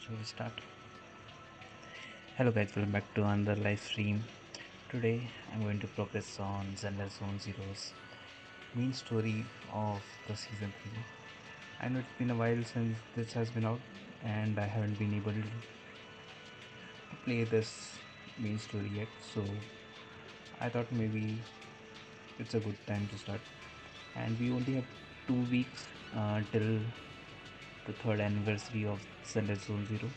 shall we start? Hello guys, welcome back to another live stream. Today I'm going to progress on Zenless Zone Zero's main story of the season 3. I know it's been a while since this has been out and I haven't been able to play this main story yet, so I thought maybe it's a good time to start. And we only have 2 weeks till the third anniversary of Zenless Zone Zero,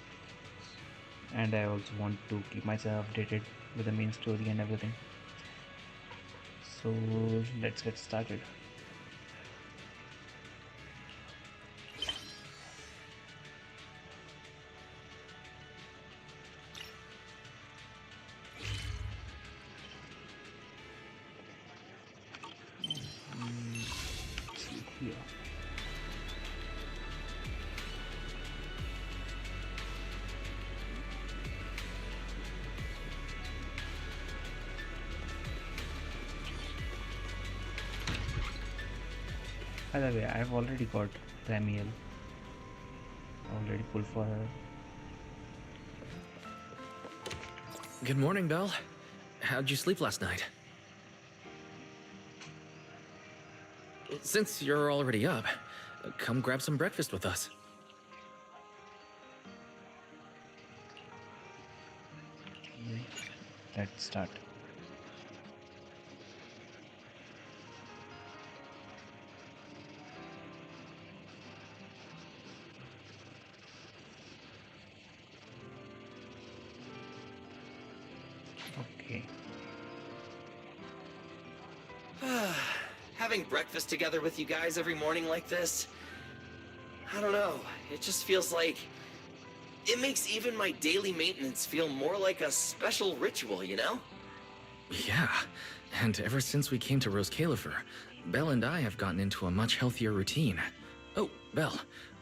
and I also want to keep myself updated with the main story and everything. So let's get started. Let's see here. By the way, I've already got the MEL already full for her. Good morning, Belle. How'd you sleep last night? Since you're already up, come grab some breakfast with us. Okay, let's start. Okay. Having breakfast together with you guys every morning like this, I don't know, it just feels like it makes even my daily maintenance feel more like a special ritual, you know? Yeah, and ever since we came to Rose Califer, Belle and I have gotten into a much healthier routine. Oh, Belle,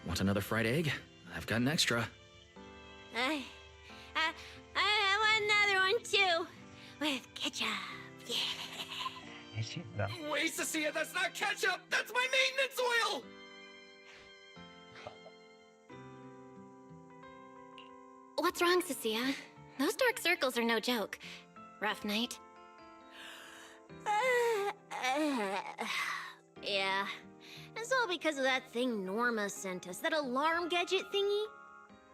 want another fried egg? I've got an extra. I want another one too, with ketchup. Yeah. Is she? No. Wait, Cecilia, that's not ketchup! That's my maintenance oil! What's wrong, Cecilia? Those dark circles are no joke. Rough night? Yeah. It's all because of that thing Norma sent us, that alarm gadget thingy.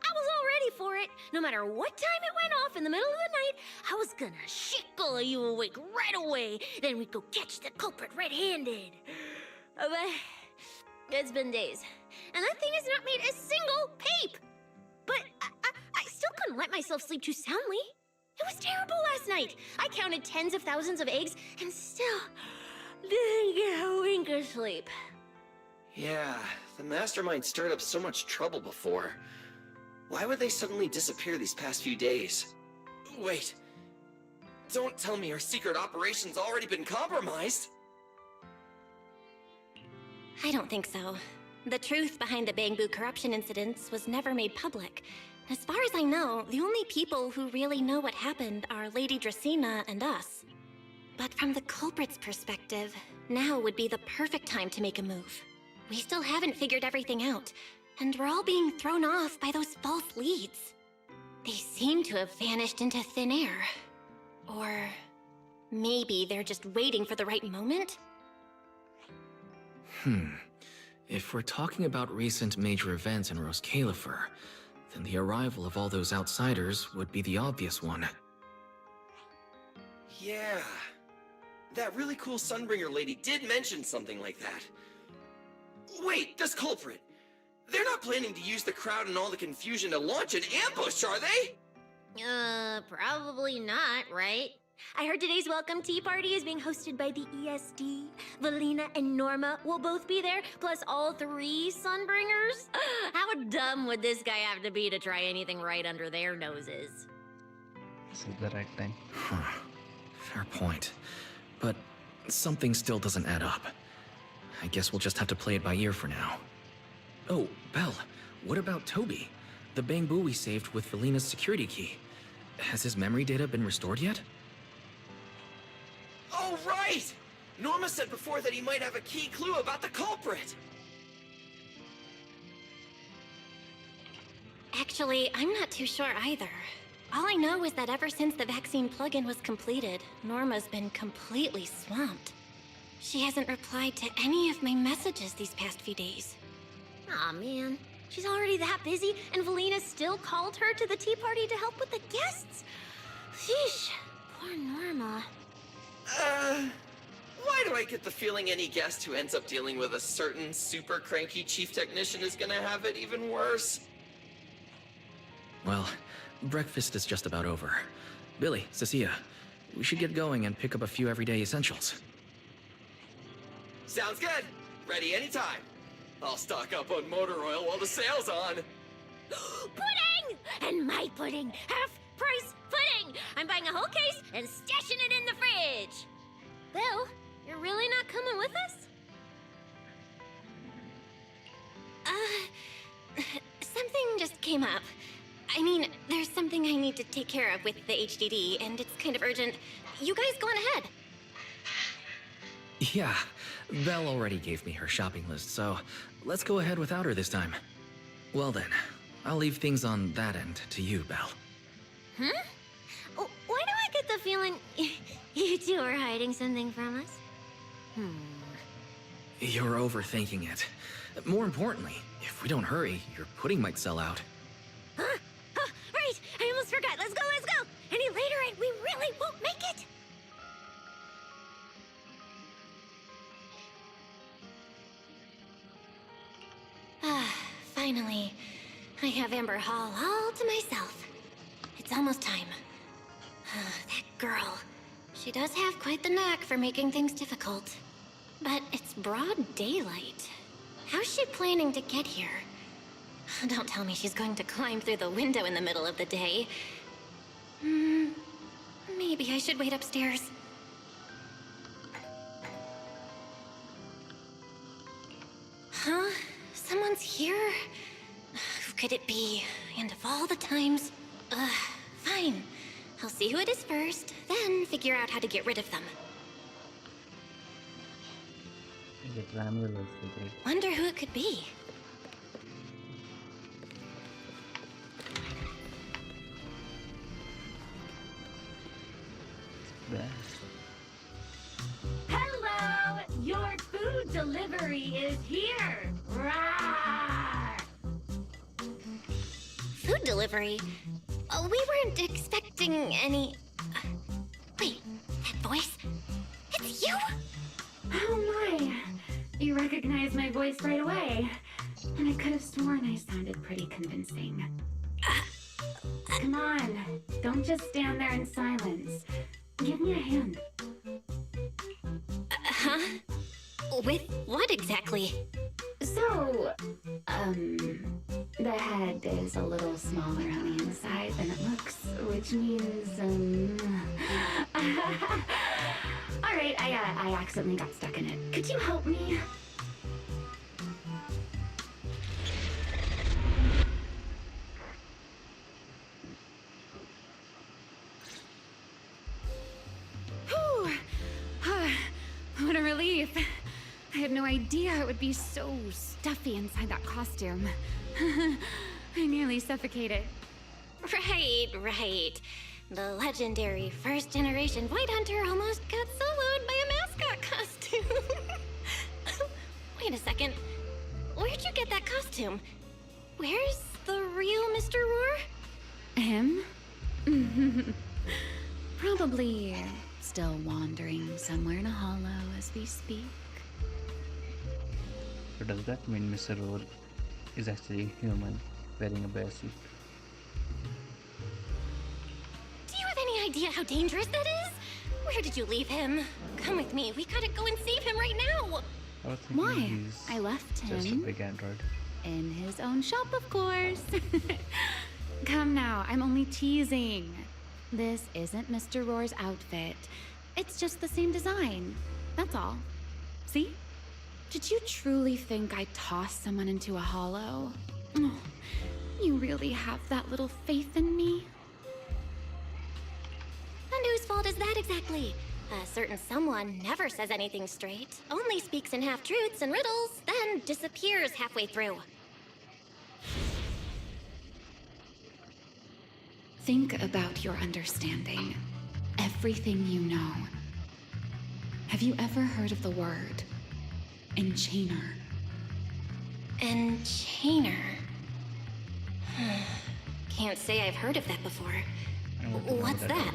I was all ready for it. No matter what time it went off in the middle of the night, I was gonna shake all of you awake right away. Then we'd go catch the culprit red-handed. But it's been days, and that thing has not made a single peep. But I still couldn't let myself sleep too soundly. It was terrible last night. I counted tens of thousands of eggs and still didn't get a wink of sleep. Yeah, the mastermind stirred up so much trouble before. Why would they suddenly disappear these past few days? Wait, don't tell me our secret operation's already been compromised! I don't think so. The truth behind the Bamboo corruption incidents was never made public. As far as I know, the only people who really know what happened are Lady Dracena and us. But from the culprit's perspective, now would be the perfect time to make a move. We still haven't figured everything out, and we're all being thrown off by those false leads. They seem to have vanished into thin air. Or maybe they're just waiting for the right moment? If we're talking about recent major events in Rose Califer, then the arrival of all those outsiders would be the obvious one. Yeah, that really cool Sunbringer lady did mention something like that. Wait, this culprit! They're not planning to use the crowd and all the confusion to launch an ambush, are they? Probably not, right? I heard today's welcome tea party is being hosted by the ESD. Valina and Norma will both be there, plus all 3 Sunbringers. How dumb would this guy have to be to try anything right under their noses? This is the right time. Fair point. But something still doesn't add up. I guess we'll just have to play it by ear for now. Oh, Belle, what about Toby? The Bamboo we saved with Valina's security key. Has his memory data been restored yet? Oh, right! Norma said before that he might have a key clue about the culprit. Actually, I'm not too sure either. All I know is that ever since the vaccine plugin was completed, Norma's been completely swamped. She hasn't replied to any of my messages these past few days. Aw, man. She's already that busy, and Valina still called her to the tea party to help with the guests? Sheesh. Poor Norma. Why do I get the feeling any guest who ends up dealing with a certain super cranky chief technician is gonna have it even worse? Well, breakfast is just about over. Billy, Cecilia, we should get going and pick up a few everyday essentials. Sounds good. Ready anytime. I'll stock up on motor oil while the sale's on. Pudding! And my pudding! Half-price pudding! I'm buying a whole case and stashing it in the fridge! Bill, you're really not coming with us? Something just came up. I mean, there's something I need to take care of with the HDD, and it's kind of urgent. You guys go on ahead. Yeah, Belle already gave me her shopping list, so let's go ahead without her this time. Well then, I'll leave things on that end to you, Belle. Huh? Why do I get the feeling you two are hiding something from us? You're overthinking it. More importantly, if we don't hurry, your pudding might sell out. Huh? Right! I almost forgot. Let's go, let's go! Any later and we really won't make it! Finally, I have Amber Hall all to myself. It's almost time. That girl. She does have quite the knack for making things difficult. But it's broad daylight. How's she planning to get here? Don't tell me she's going to climb through the window in the middle of the day. Maybe I should wait upstairs. Huh? Someone's here? Who could it be? And of all the times... fine. I'll see who it is first, then figure out how to get rid of them. Wonder who it could be. Hello! Your food delivery is here! Rawr! Food delivery? We weren't expecting any... wait, that voice? It's you? Oh my! You recognized my voice right away. And I could have sworn I sounded pretty convincing. Come on, don't just stand there in silence. Give me a hand. Huh? With what exactly? So, the head is a little smaller on the inside than it looks, which means, Alright, I accidentally got stuck in it. Could you help me? Whew! What a relief. I had no idea it would be so stuffy inside that costume. I nearly suffocated. Right. The legendary first-generation White Hunter almost got soloed by a mascot costume. Wait a second. Where'd you get that costume? Where's the real Mr. Roar? Him? Probably still wandering somewhere in a hollow as we speak. So does that mean Mr. Roar is actually human wearing a bear suit? Do you have any idea how dangerous that is? Where did you leave him? Come with me. We gotta go and save him right now. I was thinking Why? he's I left just a him big android. in his own shop, of course. Come now, I'm only teasing. This isn't Mr. Roar's outfit. It's just the same design. That's all. See? Did you truly think I'd toss someone into a hollow? Oh, you really have that little faith in me? And whose fault is that exactly? A certain someone never says anything straight, only speaks in half-truths and riddles, then disappears halfway through. Think about your understanding. Everything you know. Have you ever heard of the word enchainer? Enchainer. Can't say I've heard of that before. I want to know What's that?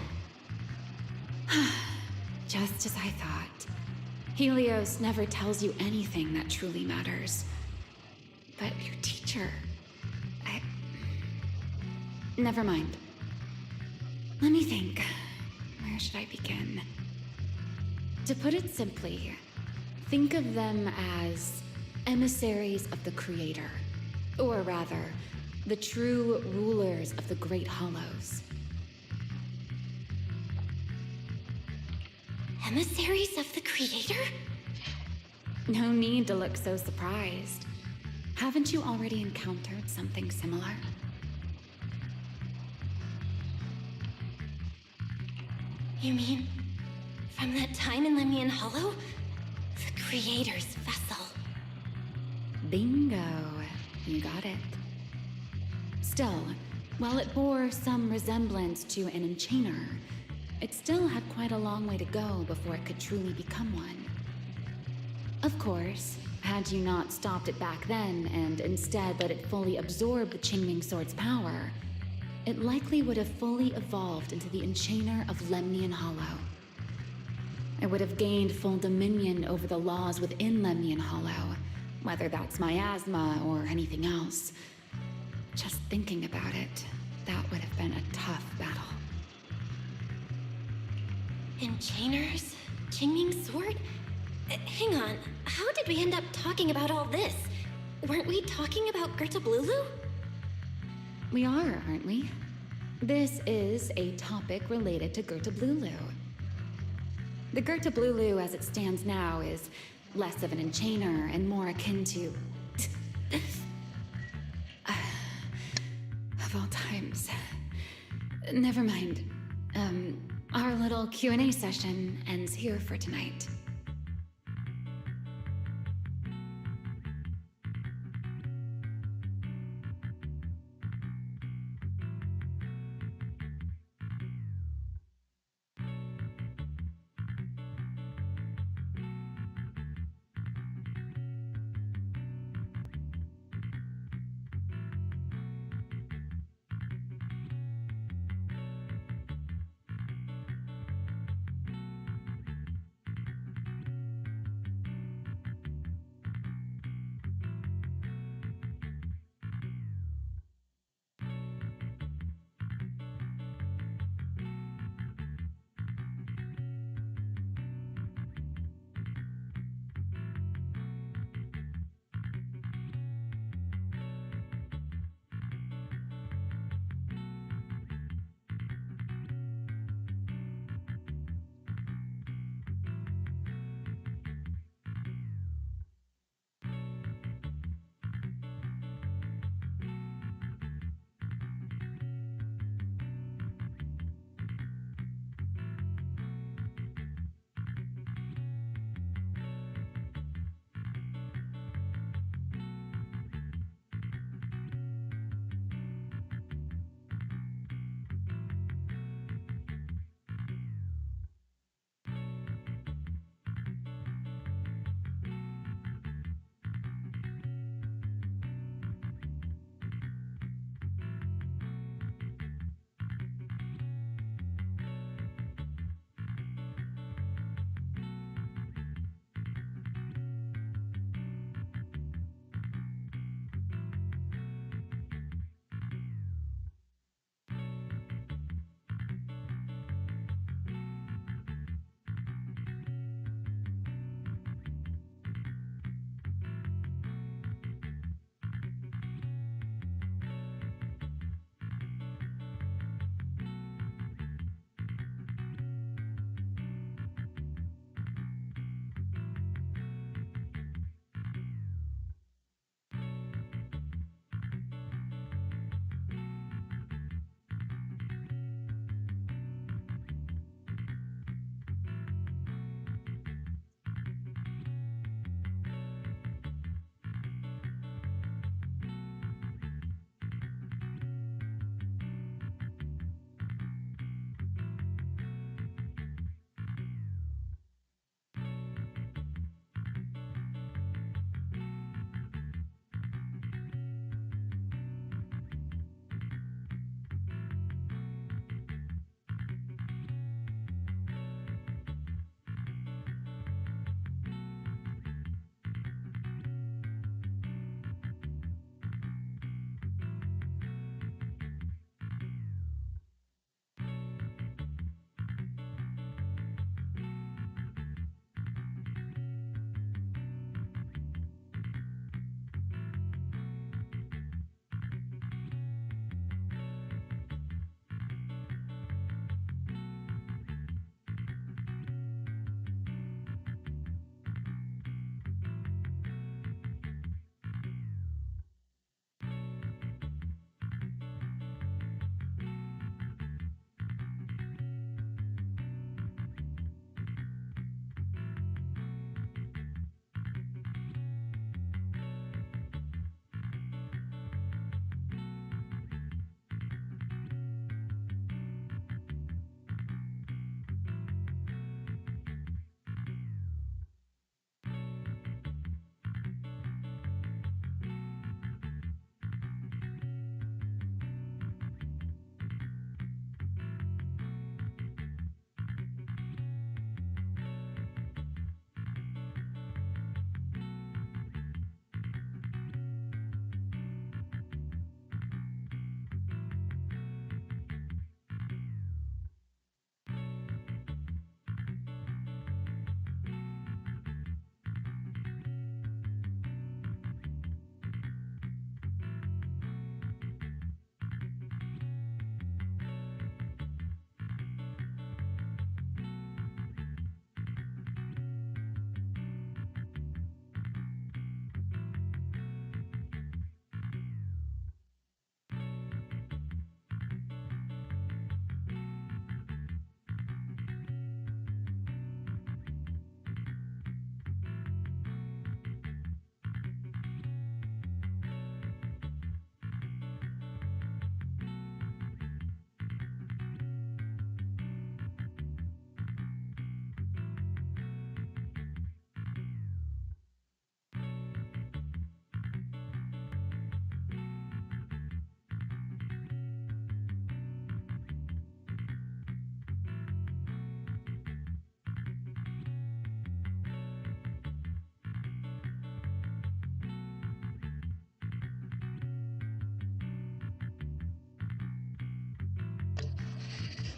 Just as I thought. Helios never tells you anything that truly matters. But your teacher... Never mind. Let me think. Where should I begin? To put it simply, think of them as emissaries of the Creator. Or rather, the true rulers of the Great Hollows. Emissaries of the Creator? No need to look so surprised. Haven't you already encountered something similar? You mean, from that time in Lemnian Hollow? The Creator's vessel. Bingo. You got it. Still, while it bore some resemblance to an enchainer, it still had quite a long way to go before it could truly become one. Of course, had you not stopped it back then and instead let it fully absorb the Qingming Sword's power, it likely would have fully evolved into the Enchainer of Lemnian Hollow. It would have gained full dominion over the laws within Lemnian Hollow, whether that's miasma or anything else. Just thinking about it, that would have been a tough battle. Enchainers? Qingming Sword? Hang on, how did we end up talking about all this? Weren't we talking about Gerta Blulu? We are, aren't we? This is a topic related to Gerta Blulu. The Gerta Blulu as it stands now is less of an enchainer and more akin to... of all times. Never mind. Our little Q&A session ends here for tonight.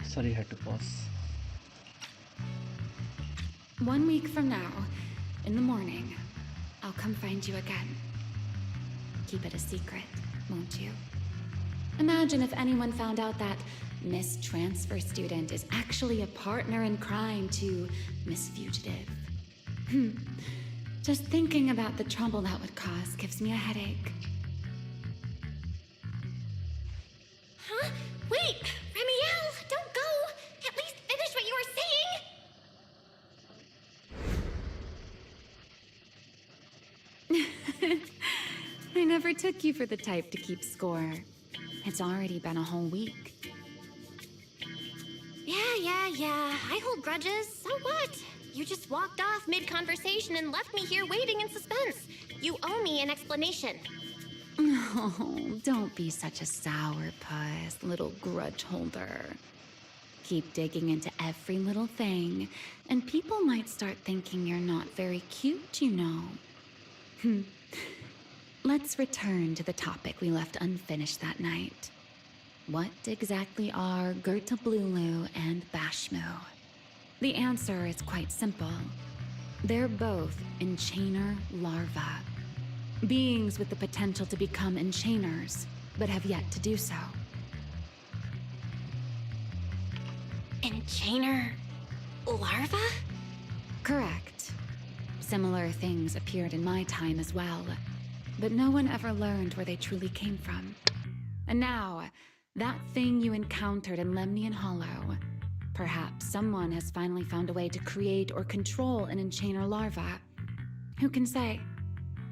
Sorry, I had to pause. 1 week from now, in the morning, I'll come find you again. Keep it a secret, won't you? Imagine if anyone found out that Miss Transfer Student is actually a partner in crime to Miss Fugitive. Just thinking about the trouble that would cause gives me a headache. Huh? Wait! Remiel! Don't go! At least finish what you were saying! I never took you for the type to keep score. It's already been a whole week. Yeah. I hold grudges. So what? You just walked off mid-conversation and left me here waiting in suspense. You owe me an explanation. Oh, don't be such a sourpuss, little grudge holder. Keep digging into every little thing, and people might start thinking you're not very cute, you know. Let's return to the topic we left unfinished that night. What exactly are Gertablulu and Bashmu? The answer is quite simple. They're both enchainer larvae. Beings with the potential to become enchainers, but have yet to do so. Enchainer larva? Correct. Similar things appeared in my time as well, but no one ever learned where they truly came from. And now, that thing you encountered in Lemnian Hollow, perhaps someone has finally found a way to create or control an enchainer larva. Who can say?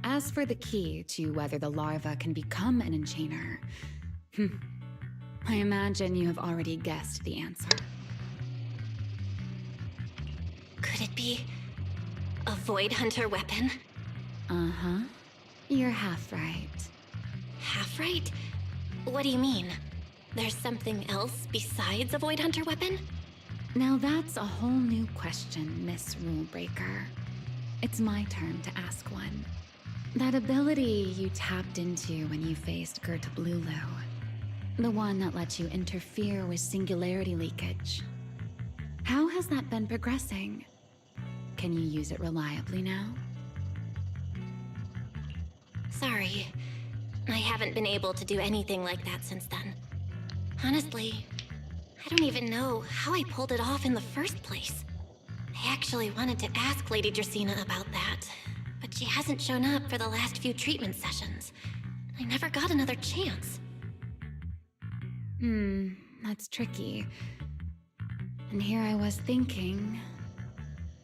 As for the key to whether the larva can become an enchainer, I imagine you have already guessed the answer. Could it be a Void Hunter weapon? Uh-huh. You're half right. Half right? What do you mean? There's something else besides a Void Hunter weapon? Now that's a whole new question, Miss Rulebreaker. It's my turn to ask one. That ability you tapped into when you faced Gertablulu. The one that lets you interfere with singularity leakage. How has that been progressing? Can you use it reliably now? Sorry. I haven't been able to do anything like that since then. Honestly, I don't even know how I pulled it off in the first place. I actually wanted to ask Lady Dracaena about that, but she hasn't shown up for the last few treatment sessions. I never got another chance. That's tricky. And here I was thinking...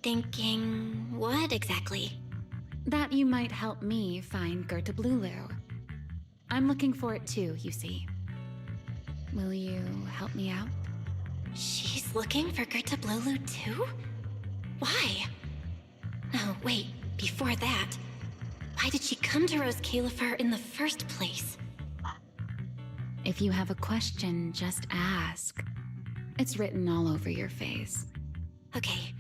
Thinking what exactly? that you might help me find Gertablulu. I'm looking for it too, you see. Will you help me out? She's looking for Gertablulu too? Why? Oh, wait, before that, why did she come to Rose Califar in the first place? If you have a question, just ask. It's written all over your face. Okay,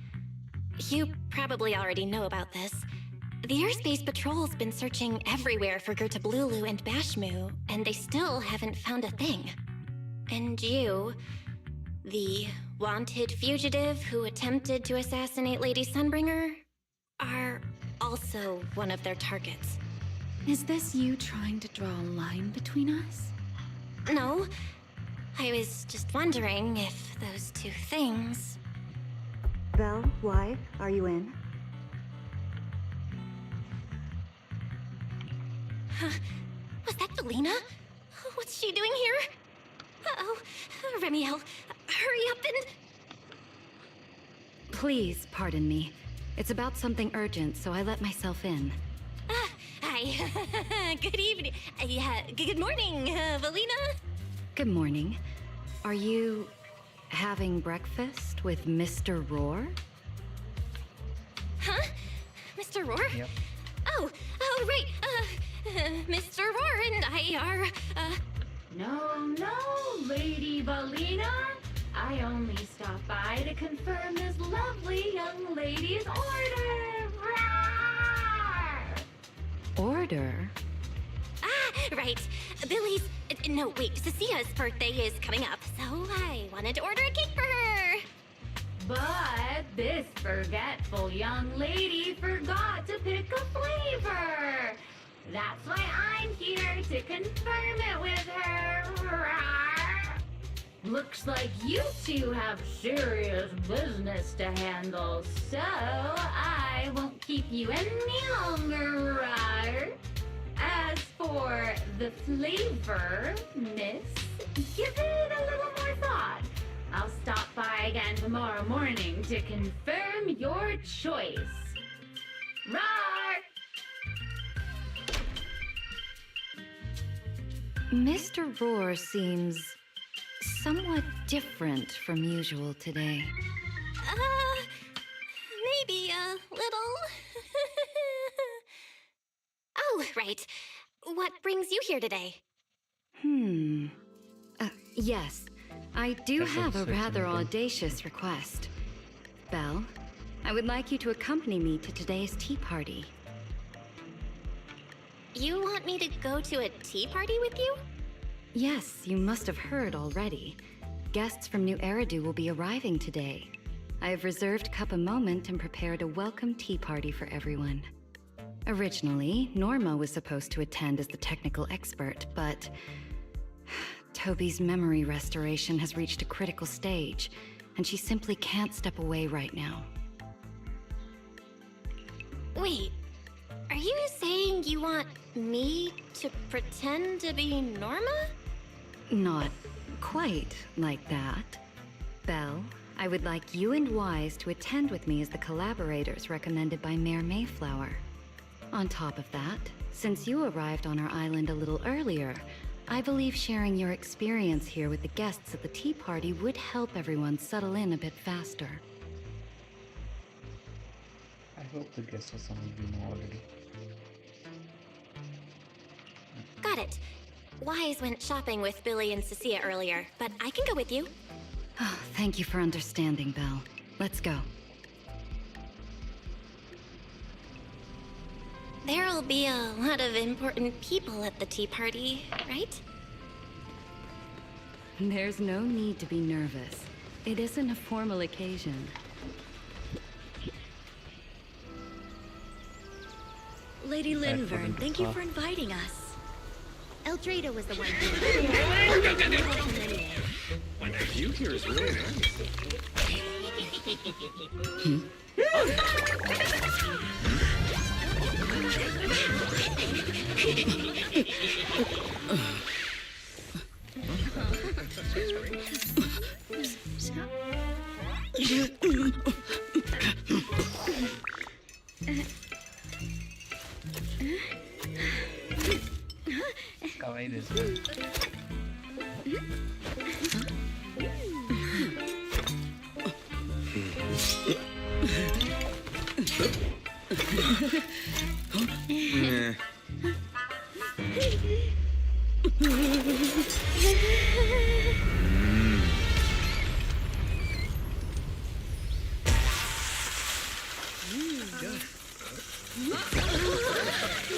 you probably already know about this. The Airspace Patrol's been searching everywhere for Gertablulu and Bashmu, and they still haven't found a thing. And you, the wanted fugitive who attempted to assassinate Lady Sunbringer, are also one of their targets. Is this you trying to draw a line between us? No, I was just wondering if those two things... Belle, why? Are you in? Huh? Was that Valina? What's she doing here? Uh-oh. Remiel, hurry up and... Please, pardon me. It's about something urgent, so I let myself in. Hi. Good evening. Good morning, Valina. Good morning. Are you having breakfast with Mr. Roar? Huh? Mr. Roar? Yep. Oh, right. Mr. Roar and I are, No, Lady Valina. I only stopped by to confirm this lovely young lady's order. Rawr! Order? Ah, Right. Billy's... No, wait, Cecia's birthday is coming up, so I wanted to order a cake for her. But this forgetful young lady forgot to pick a flavor. That's why I'm here to confirm it with her. Rawr. Looks like you two have serious business to handle, so I won't keep you any longer. Rawr. As for the flavor, miss, give it a little more thought. I'll stop by again tomorrow morning to confirm your choice. Roar! Mr. Roar seems somewhat different from usual today. Maybe a little. Oh, right. What brings you here today? Yes. I do That's have a uncertain, rather okay. audacious request. Belle, I would like you to accompany me to today's tea party. You want me to go to a tea party with you? Yes, you must have heard already. Guests from New Eridu will be arriving today. I have reserved Cup a Moment and prepared a welcome tea party for everyone. Originally, Norma was supposed to attend as the technical expert, but Toby's memory restoration has reached a critical stage, and she simply can't step away right now. Wait, are you saying you want me to pretend to be Norma? Not quite like that. Belle, I would like you and Wise to attend with me as the collaborators recommended by Mayor Mayflower. On top of that, since you arrived on our island a little earlier, I believe sharing your experience here with the guests at the tea party would help everyone settle in a bit faster. I hope the guests are someone we know already. Got it. Wise went shopping with Billy and Cecilia earlier, but I can go with you. Oh, thank you for understanding, Belle. Let's go. There'll be a lot of important people at the tea party, right? There's no need to be nervous. It isn't a formal occasion. Lady Back for Linvern, the thank you car. for inviting us. Eldrada was the one who... The view here is really nice. Kawaii this one.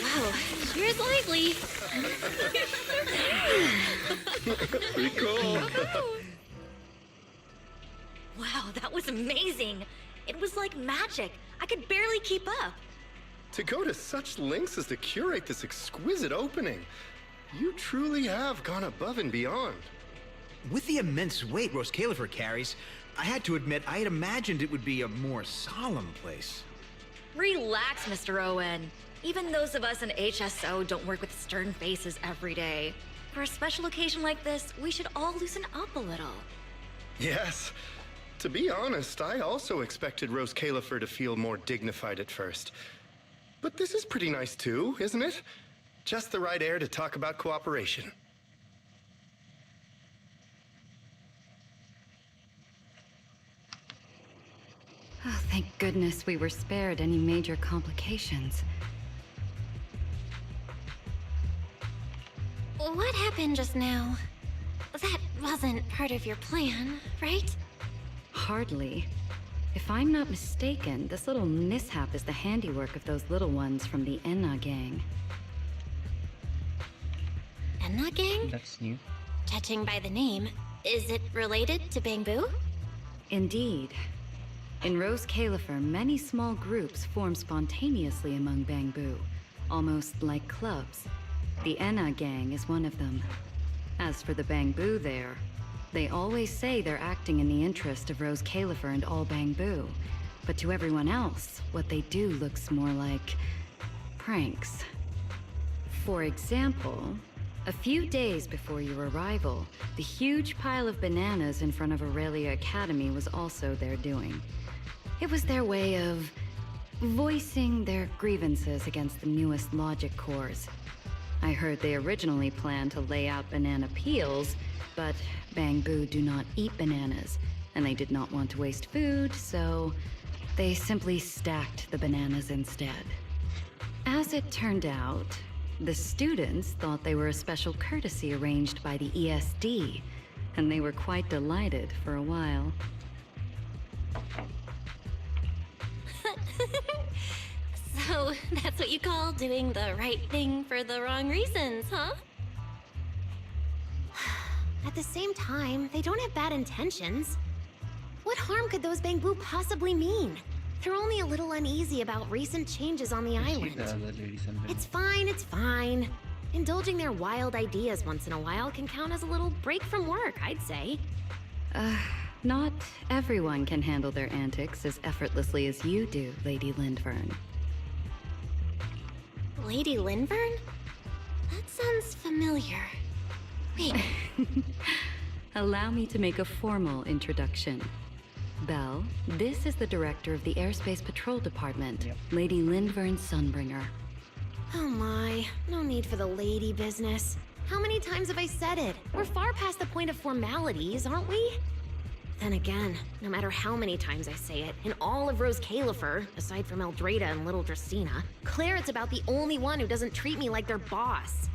Wow, here's lively. Pretty cool. Wow, that was amazing. It was like magic. I could barely keep up. To go to such lengths as to curate this exquisite opening, you truly have gone above and beyond. With the immense weight Rose Califer carries, I had to admit I had imagined it would be a more solemn place. Relax, Mr. Owen. Even those of us in HSO don't work with stern faces every day. For a special occasion like this, we should all loosen up a little. Yes. To be honest, I also expected Rose Califer to feel more dignified at first. But this is pretty nice too, isn't it? Just the right air to talk about cooperation. Oh, thank goodness we were spared any major complications. What happened just now? That wasn't part of your plan, right? Hardly. If I'm not mistaken, this little mishap is the handiwork of those little ones from the Enna gang. Enna gang? That's new. Judging by the name, is it related to Bangbu? Indeed. In Rose Califer, many small groups form spontaneously among Bangbu, almost like clubs. The Enna gang is one of them. As for the Bangbu there, they always say they're acting in the interest of Rose Califer and all Bangbu. But to everyone else, what they do looks more like pranks. For example, a few days before your arrival, the huge pile of bananas in front of Aurelia Academy was also their doing. It was their way of voicing their grievances against the newest logic cores. I heard they originally planned to lay out banana peels, but Bangbu do not eat bananas, and they did not want to waste food, so they simply stacked the bananas instead. As it turned out, the students thought they were a special courtesy arranged by the ESD, and they were quite delighted for a while. So, that's what you call doing the right thing for the wrong reasons, huh? At the same time, they don't have bad intentions. What harm could those Bangbu possibly mean? They're only a little uneasy about recent changes on the island. The other ladies and then It's fine. Indulging their wild ideas once in a while can count as a little break from work, I'd say. Not everyone can handle their antics as effortlessly as you do, Lady Lindvern. Lady Lindvern? That sounds familiar. Wait, Allow me to make a formal introduction. Belle, this is the director of the Airspace Patrol Department, Yep. Lady Lindvern Sunbringer. oh my, no need for the lady business. How many times have I said it? We're far past the point of formalities, aren't we? Then again, no matter how many times I say it, in all of Rose Califer, aside from Eldrada and Little Dristina, Claret's about the only one who doesn't treat me like their boss.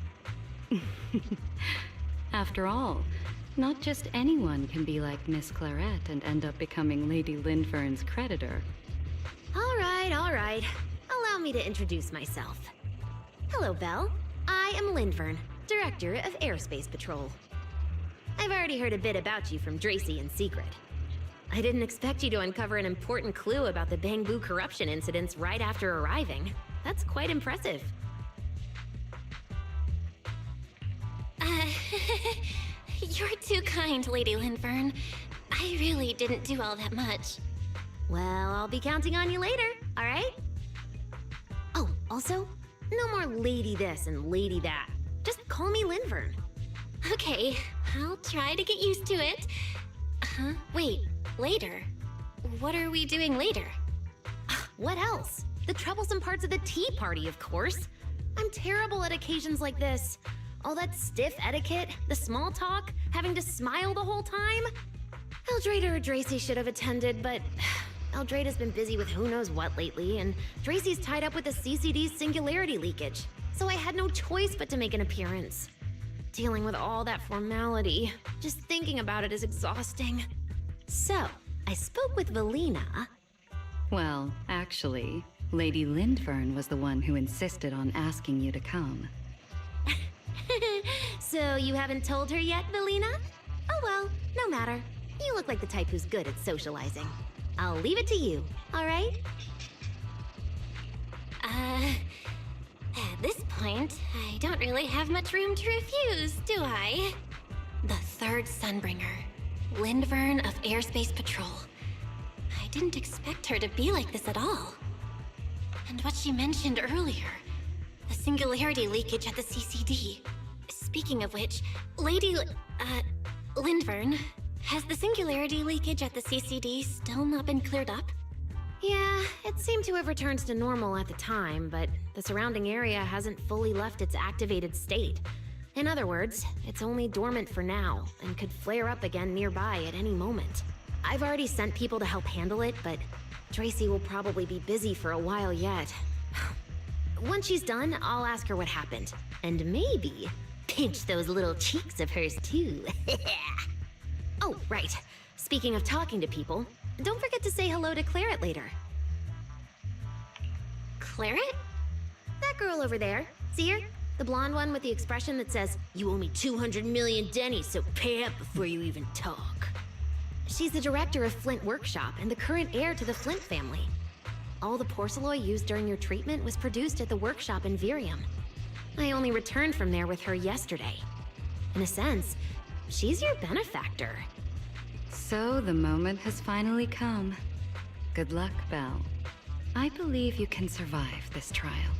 After all, not just anyone can be like Miss Claret and end up becoming Lady Lindvern's creditor. All right. Allow me to introduce myself. Hello, Belle. I am Lindvern, Director of Airspace Patrol. I've already heard a bit about you from Dracy in secret. I didn't expect you to uncover an important clue about the Bangbu corruption incidents right after arriving. That's quite impressive. You're too kind, Lady Lindvern. I really didn't do all that much. Well, I'll be counting on you later, all right? Oh, also, no more lady this and lady that. Just call me Lindvern. Okay, I'll try to get used to it. Wait, later? What are we doing later? What else? The troublesome parts of the tea party, of course. I'm terrible at occasions like this. All that stiff etiquette, the small talk, having to smile the whole time. Eldrada or Dracy should have attended, but Eldrada's been busy with who knows what lately, and Dracy's tied up with the CCD's singularity leakage, so I had no choice but to make an appearance. Dealing with all that formality, just thinking about it is exhausting. So, I spoke with Valina. Well, actually, Lady Lindvern was the one who insisted on asking you to come. So you haven't told her yet, Valina? Oh well, no matter. You look like the type who's good at socializing. I'll leave it to you, all right? At this point, I don't really have much room to refuse, do I? The third Sunbringer, Lindvern of Airspace Patrol. I didn't expect her to be like this at all. And what she mentioned earlier, the singularity leakage at the CCD. Speaking of which, Lindvern, has the singularity leakage at the CCD still not been cleared up? Yeah, it seemed to have returned to normal at the time, but the surrounding area hasn't fully left its activated state. In other words, it's only dormant for now, and could flare up again nearby at any moment. I've already sent people to help handle it, but Dracy will probably be busy for a while yet. Once she's done, I'll ask her what happened. And maybe pinch those little cheeks of hers too. Oh, right. Speaking of talking to people, don't forget to say hello to Claret later. Claret? That girl over there. See her? The blonde one with the expression that says, "You owe me 200 million dennies, so pay up before you even talk." She's the director of Flint Workshop and the current heir to the Flint family. All the porcelain used during your treatment was produced at the workshop in Virium. I only returned from there with her yesterday. In a sense, she's your benefactor. So the moment has finally come. Good luck, Belle. I believe you can survive this trial.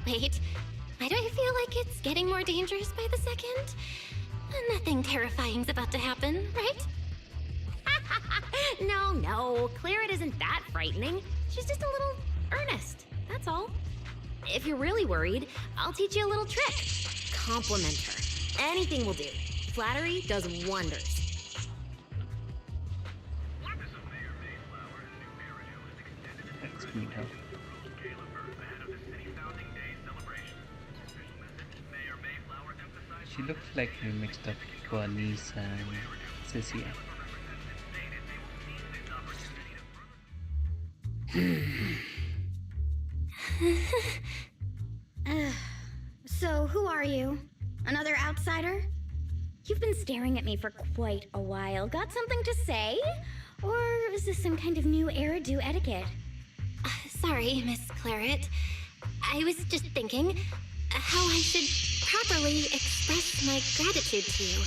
Wait, why do I feel like it's getting more dangerous by the second? Nothing terrifying's about to happen, right? No, Claret isn't that frightening. She's just a little earnest, that's all. If you're really worried, I'll teach you a little trick. Compliment her. Anything will do. Flattery does wonders. Let's meet her. She looks like you mixed up Bernice and Sissy. So, who are you? Another outsider? You've been staring at me for quite a while. Got something to say? Or is this some kind of new Eridu etiquette? Sorry, Miss Claret. I was just thinking how I should properly express my gratitude to you.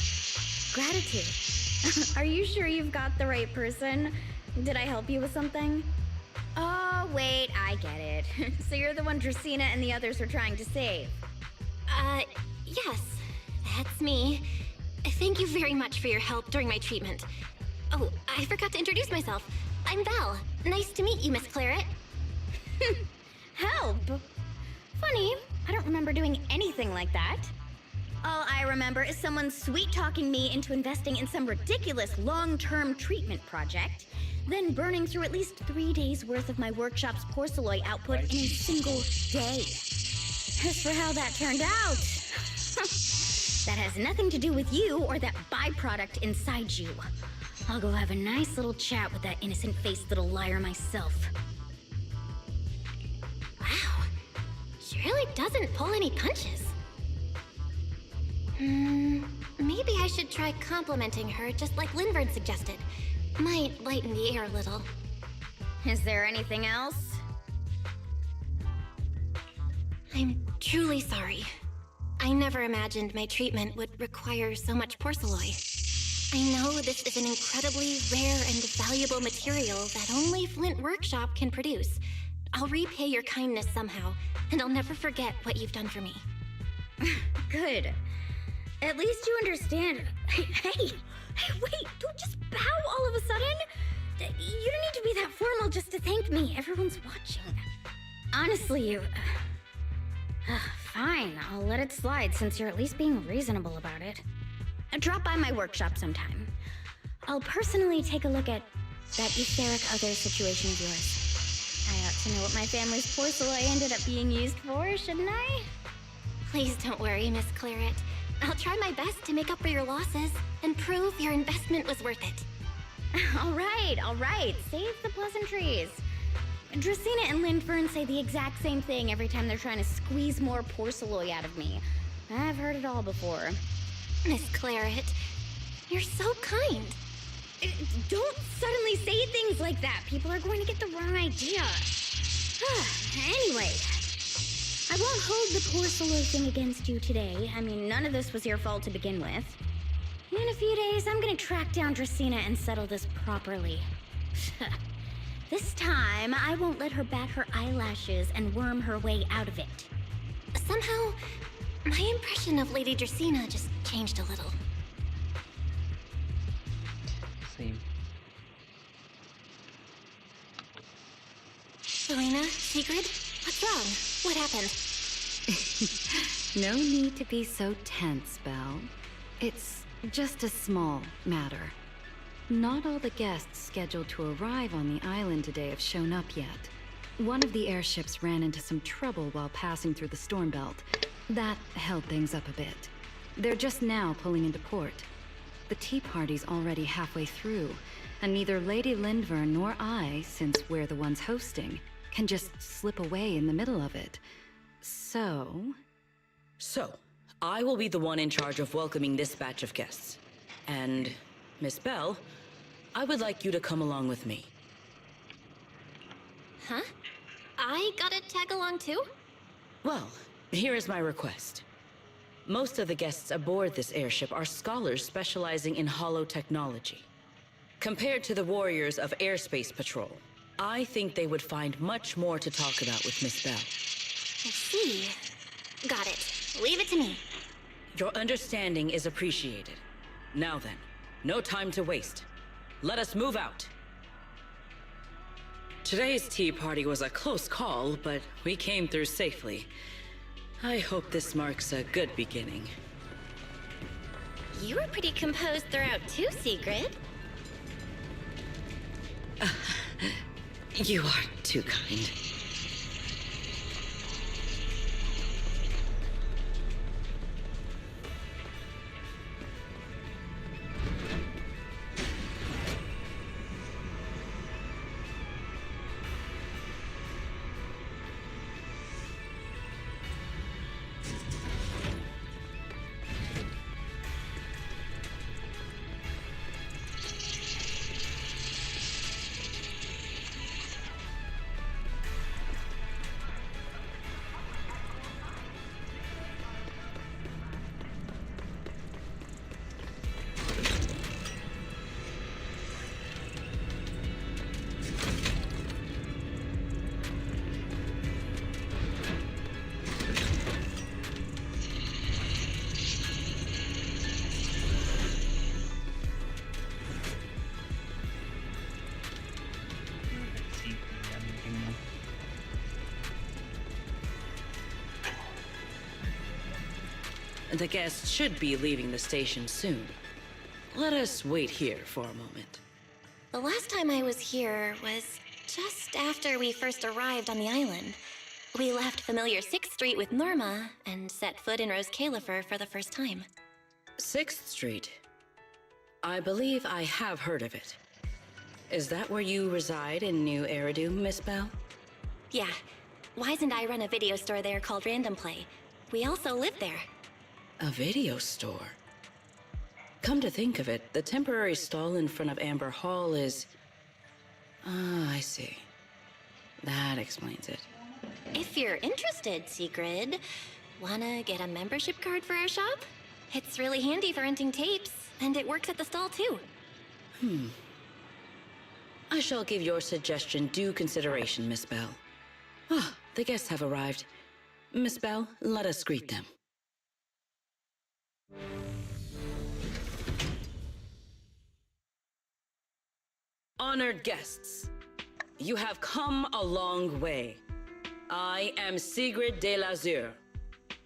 Gratitude. Are you sure you've got the right person? Did I help you with something? Oh, wait, I get it. So you're the one Dracaena and the others were trying to save. Yes, that's me. Thank you very much for your help during my treatment. Oh, I forgot to introduce myself. I'm Belle. Nice to meet you, Miss Claret. Help? Funny, I don't remember doing anything like that. All I remember is someone sweet-talking me into investing in some ridiculous long-term treatment project, then burning through at least 3 days' worth of my workshop's porcelain output in a single day. As for how that turned out, that has nothing to do with you or that byproduct inside you. I'll go have a nice little chat with that innocent-faced little liar myself. Wow, she really doesn't pull any punches. Maybe I should try complimenting her just like Linvern suggested. Might lighten the air a little. Is there anything else? I'm truly sorry. I never imagined my treatment would require so much porcelain. I know this is an incredibly rare and valuable material that only Flint Workshop can produce. I'll repay your kindness somehow, and I'll never forget what you've done for me. Good. At least you understand. Hey, wait, don't just bow all of a sudden. You don't need to be that formal just to thank me. Everyone's watching. Honestly, you... fine, I'll let it slide since you're at least being reasonable about it. Drop by my workshop sometime. I'll personally take a look at that etheric other situation of yours. I ought to know what my family's porcelain ended up being used for, shouldn't I? Please don't worry, Miss Claret. I'll try my best to make up for your losses and prove your investment was worth it. All right. Save the pleasantries. Dracaena and Linvern say the exact same thing every time they're trying to squeeze more porcelain out of me. I've heard it all before. Miss Claret, you're so kind. Don't suddenly say things like that. People are going to get the wrong idea. Anyway, I won't hold the porcelain thing against you today. I mean, none of this was your fault to begin with. In a few days, I'm gonna track down Dracaena and settle this properly. This time, I won't let her bat her eyelashes and worm her way out of it. Somehow, my impression of Lady Dracaena just changed a little. Same. Serena, Sigrid, what's wrong? What happened? No need to be so tense, Belle. It's just a small matter. Not all the guests scheduled to arrive on the island today have shown up yet. One of the airships ran into some trouble while passing through the storm belt. That held things up a bit. They're just now pulling into port. The tea party's already halfway through, and neither Lady Linvern nor I, since we're the ones hosting, can just slip away in the middle of it. So, I will be the one in charge of welcoming this batch of guests. And, Miss Bell, I would like you to come along with me. Huh? I gotta tag along too? Well, here is my request. Most of the guests aboard this airship are scholars specializing in holotechnology. Compared to the warriors of Airspace Patrol, I think they would find much more to talk about with Miss Bell. I see. Got it. Leave it to me. Your understanding is appreciated. Now then, no time to waste. Let us move out. Today's tea party was a close call, but we came through safely. I hope this marks a good beginning. You were pretty composed throughout too, Sigrid. You are too kind. The guests should be leaving the station soon. Let us wait here for a moment. The last time I was here was just after we first arrived on the island. We left familiar 6th Street with Norma and set foot in Rose Califer for the first time. 6th Street. I believe I have heard of it. Is that where you reside in New Eridu, Miss Bell? Yeah. Wise and I run a video store there called Random Play. We also live there. A video store? Come to think of it, the temporary stall in front of Amber Hall is... Ah, I see. That explains it. If you're interested, Sigrid, wanna get a membership card for our shop? It's really handy for renting tapes, and it works at the stall too. I shall give your suggestion due consideration, Miss Bell. Ah, the guests have arrived. Miss Bell, let us greet them. Honored guests, you have come a long way. I am Sigrid de Lazure,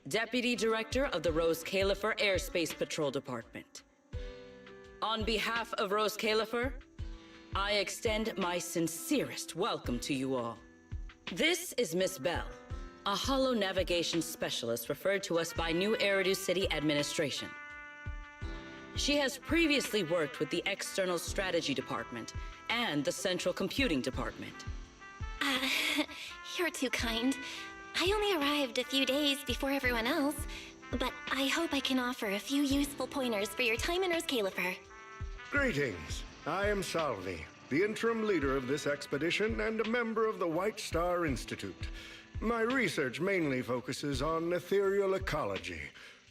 Deputy Director of the Rose Califer Airspace Patrol Department. On behalf of Rose Califer, I extend my sincerest welcome to you all. This is Miss Bell, a holo navigation specialist referred to us by New Eridu City Administration. She has previously worked with the External Strategy Department and the Central Computing Department. You're too kind. I only arrived a few days before everyone else, but I hope I can offer a few useful pointers for your time in Rose Califer. Greetings. I am Salvi, the interim leader of this expedition and a member of the White Star Institute. My research mainly focuses on ethereal ecology.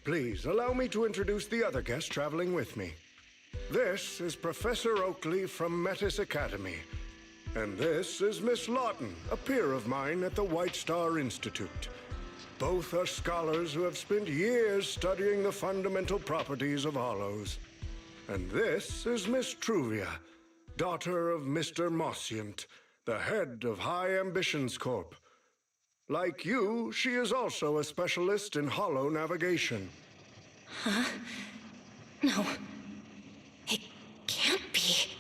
Please allow me to introduce the other guest traveling with me. This is Professor Oakley from Metis Academy. And this is Miss Lawton, a peer of mine at the White Star Institute. Both are scholars who have spent years studying the fundamental properties of hollows. And this is Miss Truvia, daughter of Mr. Mossient, the head of High Ambitions Corp. Like you, she is also a specialist in holo navigation. Huh? No. It can't be.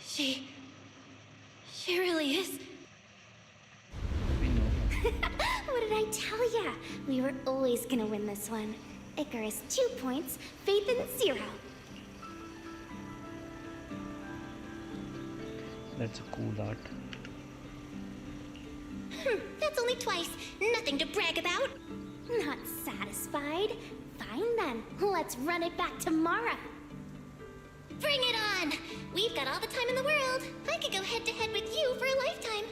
She really is. We know. What did I tell ya? We were always gonna win this one. Icarus 2 points, Phaethon 0. That's a cool art. That's only twice. Nothing to brag about. Not satisfied? Fine then. Let's run it back tomorrow. Bring it on! We've got all the time in the world. I could go head-to-head with you for a lifetime.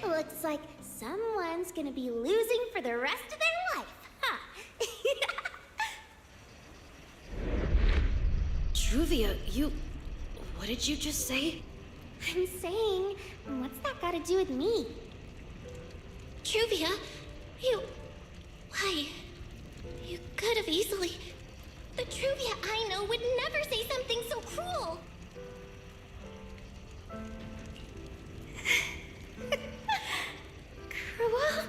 Looks like someone's gonna be losing for the rest of their life, huh? Truvia, you... What did you just say? I'm saying, what's that got to do with me? Truvia, why? You could have easily... The Truvia I know would never say something so cruel. Cruel?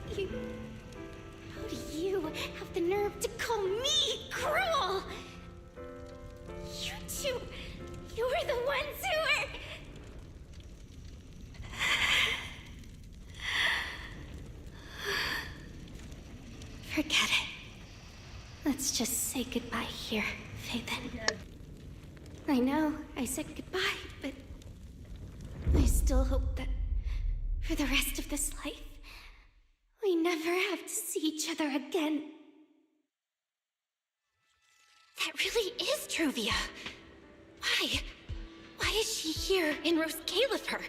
How do you have the nerve to call me cruel? You two, you're the ones who are... Forget it. Let's just say goodbye here, Phaethon. I know, I said goodbye, but I still hope that for the rest of this life, we never have to see each other again. That really is Truvia. Why? Why is she here in Rose Califer?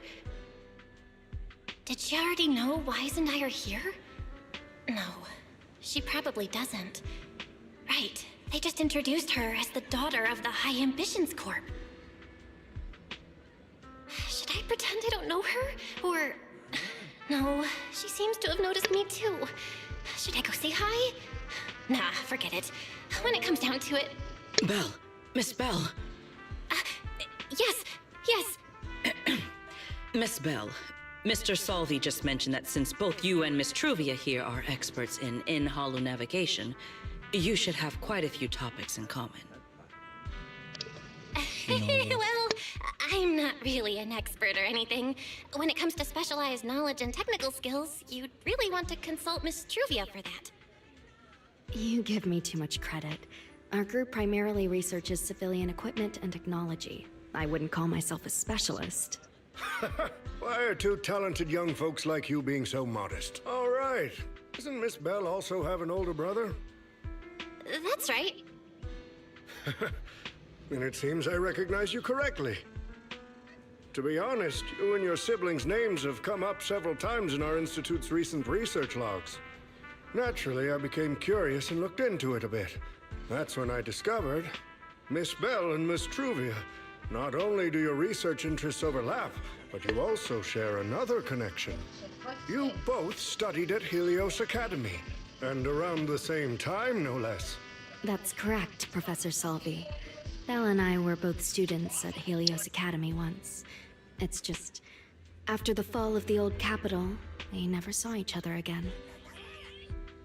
Did she already know Wise and I are here? No, she probably doesn't. Right, they just introduced her as the daughter of the High Ambitions Corp. Should I pretend I don't know her? Or... No, she seems to have noticed me too. Should I go say hi? Nah, forget it. When it comes down to it... Belle, Miss Belle. Yes. Miss Belle, Mr. Salvi just mentioned that since both you and Miss Truvia here are experts in in-hollow navigation, you should have quite a few topics in common. Well, I'm not really an expert or anything. When it comes to specialized knowledge and technical skills, you'd really want to consult Miss Truvia for that. You give me too much credit. Our group primarily researches civilian equipment and technology. I wouldn't call myself a specialist. Why are two talented young folks like you being so modest? All right. Doesn't Miss Belle also have an older brother? That's right. Then it seems I recognize you correctly. To be honest, you and your siblings' names have come up several times in our Institute's recent research logs. Naturally, I became curious and looked into it a bit. That's when I discovered Miss Belle and Miss Truvia. Not only do your research interests overlap, but you also share another connection. You both studied at Helios Academy, and around the same time, no less. That's correct, Professor Salvi. Belle and I were both students at Helios Academy once. It's just, after the fall of the old capital, we never saw each other again.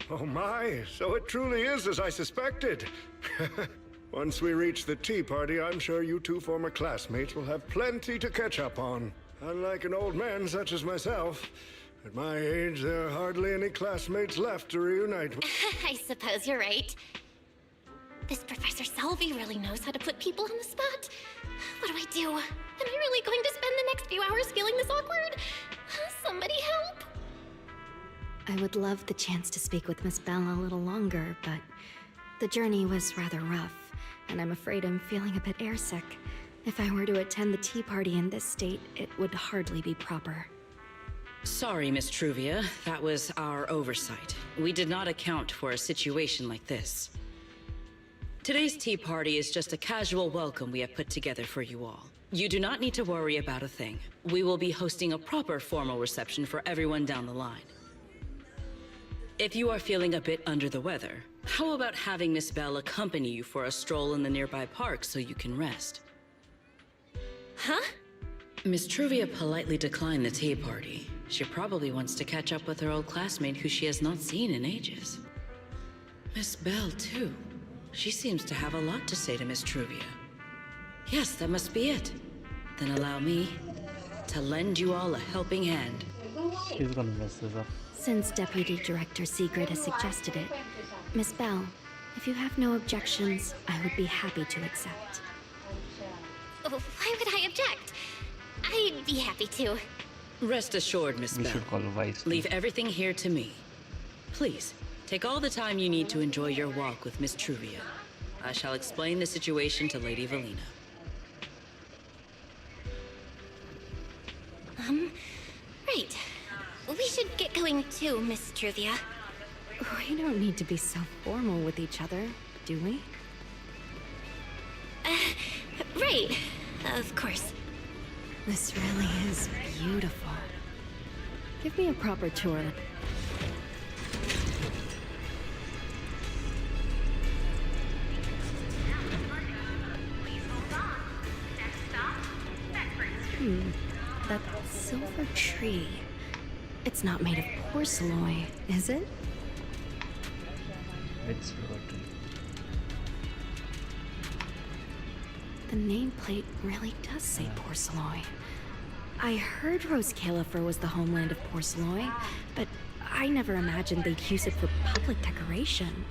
Oh my, so it truly is as I suspected. Once we reach the tea party, I'm sure you two former classmates will have plenty to catch up on. Unlike an old man such as myself, at my age, there are hardly any classmates left to reunite with. I suppose you're right. This Professor Salvi really knows how to put people on the spot. What do I do? Am I really going to spend the next few hours feeling this awkward? Somebody help! I would love the chance to speak with Miss Belle a little longer, but the journey was rather rough, and I'm afraid I'm feeling a bit airsick. If I were to attend the tea party in this state, it would hardly be proper. Sorry, Miss Truvia. That was our oversight. We did not account for a situation like this. Today's tea party is just a casual welcome we have put together for you all. You do not need to worry about a thing. We will be hosting a proper formal reception for everyone down the line. If you are feeling a bit under the weather, how about having Miss Belle accompany you for a stroll in the nearby park so you can rest? Huh? Miss Truvia politely declined the tea party. She probably wants to catch up with her old classmate who she has not seen in ages. Miss Belle, too. She seems to have a lot to say to Miss Truvia. Yes, that must be it. Then allow me to lend you all a helping hand. She's gonna mess this up. Since Deputy Director Sigrid has suggested it, Miss Belle, if you have no objections, I would be happy to accept. Why would I object? I'd be happy to. Rest assured, Miss We Bell. should call Vice. Leave everything here to me. Please, take all the time you need to enjoy your walk with Miss Truvia. I shall explain the situation to Lady Valina. Right. We should get going too, Miss Truvia. We don't need to be so formal with each other, do we? Right. Of course. This really is beautiful. Give me a proper tour. That silver tree. It's not made of porcelain, is it? It's rotary. The nameplate really does say porcelain. I heard Rose Califer was the homeland of porcelain, but I never imagined they'd use it for public decoration.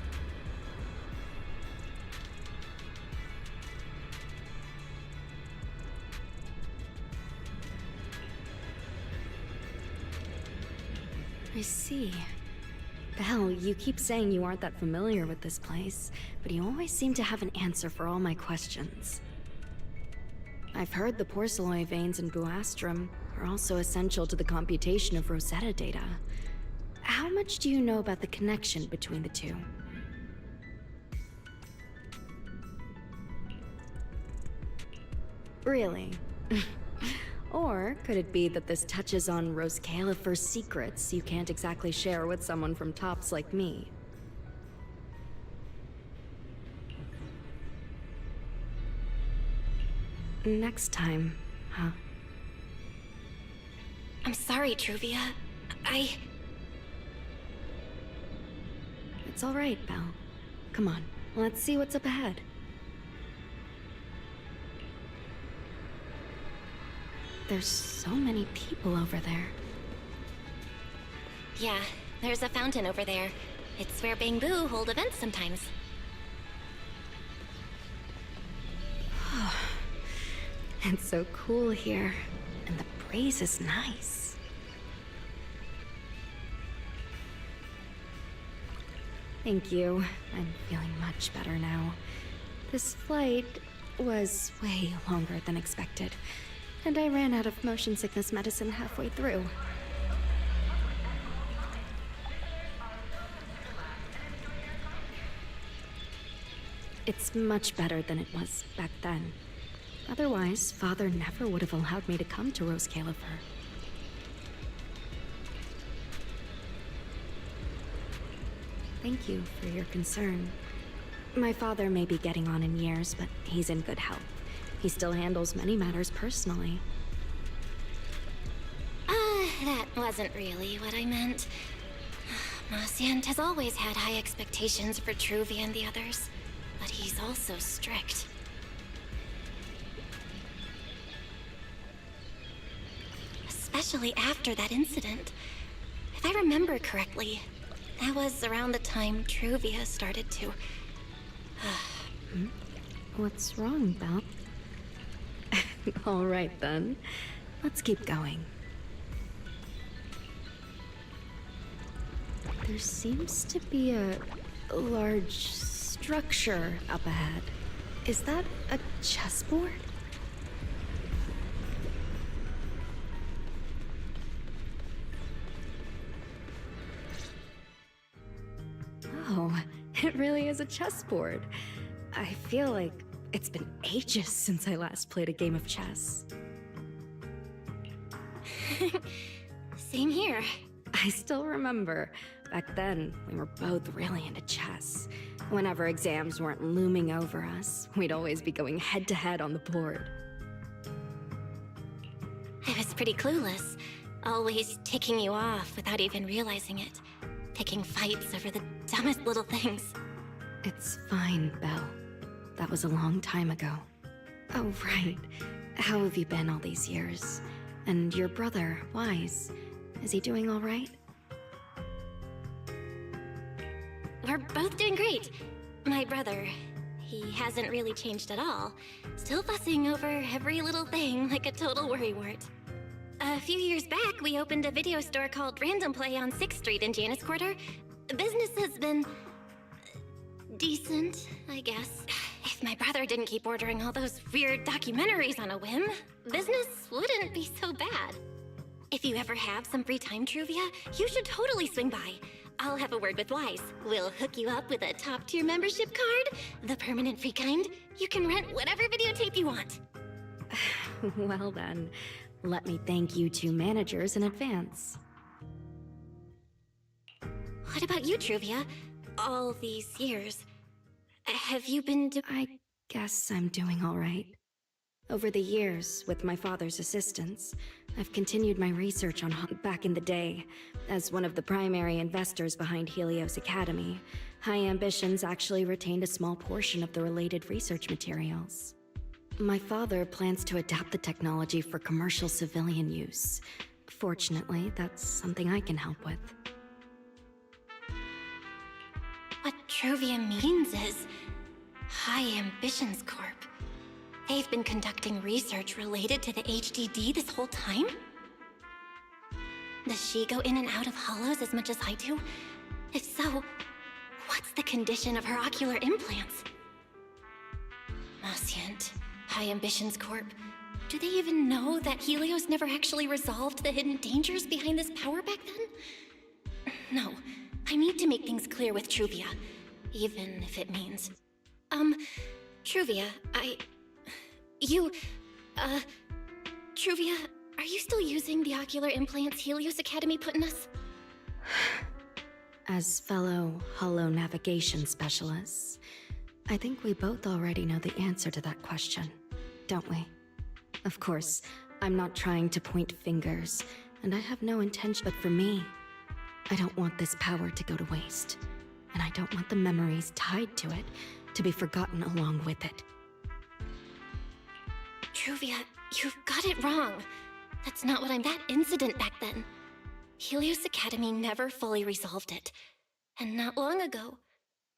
I see. Belle, you keep saying you aren't that familiar with this place, but you always seem to have an answer for all my questions. I've heard the porcelain veins in Buastrum are also essential to the computation of Rosetta data. How much do you know about the connection between the two? Really? Or could it be that this touches on Rose Califer's secrets you can't exactly share with someone from Tops like me? Next time, huh? I'm sorry, Truvia. It's all right, Belle. Come on, let's see what's up ahead. There's so many people over there. Yeah, there's a fountain over there. It's where Bangbu hold events sometimes. It's so cool here, and the breeze is nice. Thank you. I'm feeling much better now. This flight was way longer than expected, and I ran out of motion sickness medicine halfway through. It's much better than it was back then. Otherwise, Father never would have allowed me to come to Rose Califer. Thank you for your concern. My father may be getting on in years, but he's in good health. He still handles many matters personally. That wasn't really what I meant. Marciant has always had high expectations for Truvia and the others, but he's also strict. Especially after that incident. If I remember correctly, that was around the time Truvia started to... What's wrong, Belle? All right, then. Let's keep going. There seems to be a large structure up ahead. Is that a chessboard? Oh, it really is a chessboard. I feel like it's been ages since I last played a game of chess. Same here. I still remember. Back then, we were both really into chess. Whenever exams weren't looming over us, we'd always be going head-to-head on the board. I was pretty clueless. Always ticking you off without even realizing it. Picking fights over the dumbest little things. It's fine, Belle. That was a long time ago. Oh, right. How have you been all these years? And your brother, Wise, is he doing all right? We're both doing great. My brother, he hasn't really changed at all. Still fussing over every little thing like a total worrywart. A few years back, we opened a video store called Random Play on 6th Street in Janus Quarter. Business has been... decent, I guess. If my brother didn't keep ordering all those weird documentaries on a whim, business wouldn't be so bad. If you ever have some free time, Truvia, you should totally swing by. I'll have a word with Wise. We'll hook you up with a top-tier membership card, the permanent free kind. You can rent whatever videotape you want. Well then, let me thank you two managers in advance. What about you, Truvia? All these years, have you been I guess I'm doing all right. Over the years, with my father's assistance, I've continued my research on back in the day. As one of the primary investors behind Helios Academy, High Ambitions actually retained a small portion of the related research materials. My father plans to adapt the technology for commercial civilian use. Fortunately, that's something I can help with. What Truvia means is High Ambitions Corp. They've been conducting research related to the HDD this whole time? Does she go in and out of hollows as much as I do? If so, what's the condition of her ocular implants? Moscient, High Ambitions Corp. Do they even know that Helios never actually resolved the hidden dangers behind this power back then? No, I need to make things clear with Truvia, even if it means... Truvia, Truvia, are you still using the ocular implants Helios Academy put in us? As fellow hollow navigation specialists, I think we both already know the answer to that question, don't we? Of course, I'm not trying to point fingers, and I have no intention, but for me, I don't want this power to go to waste, and I don't want the memories tied to it to be forgotten along with it. Truvia, you've got it wrong. That's not what that incident back then. Helios Academy never fully resolved it. And not long ago,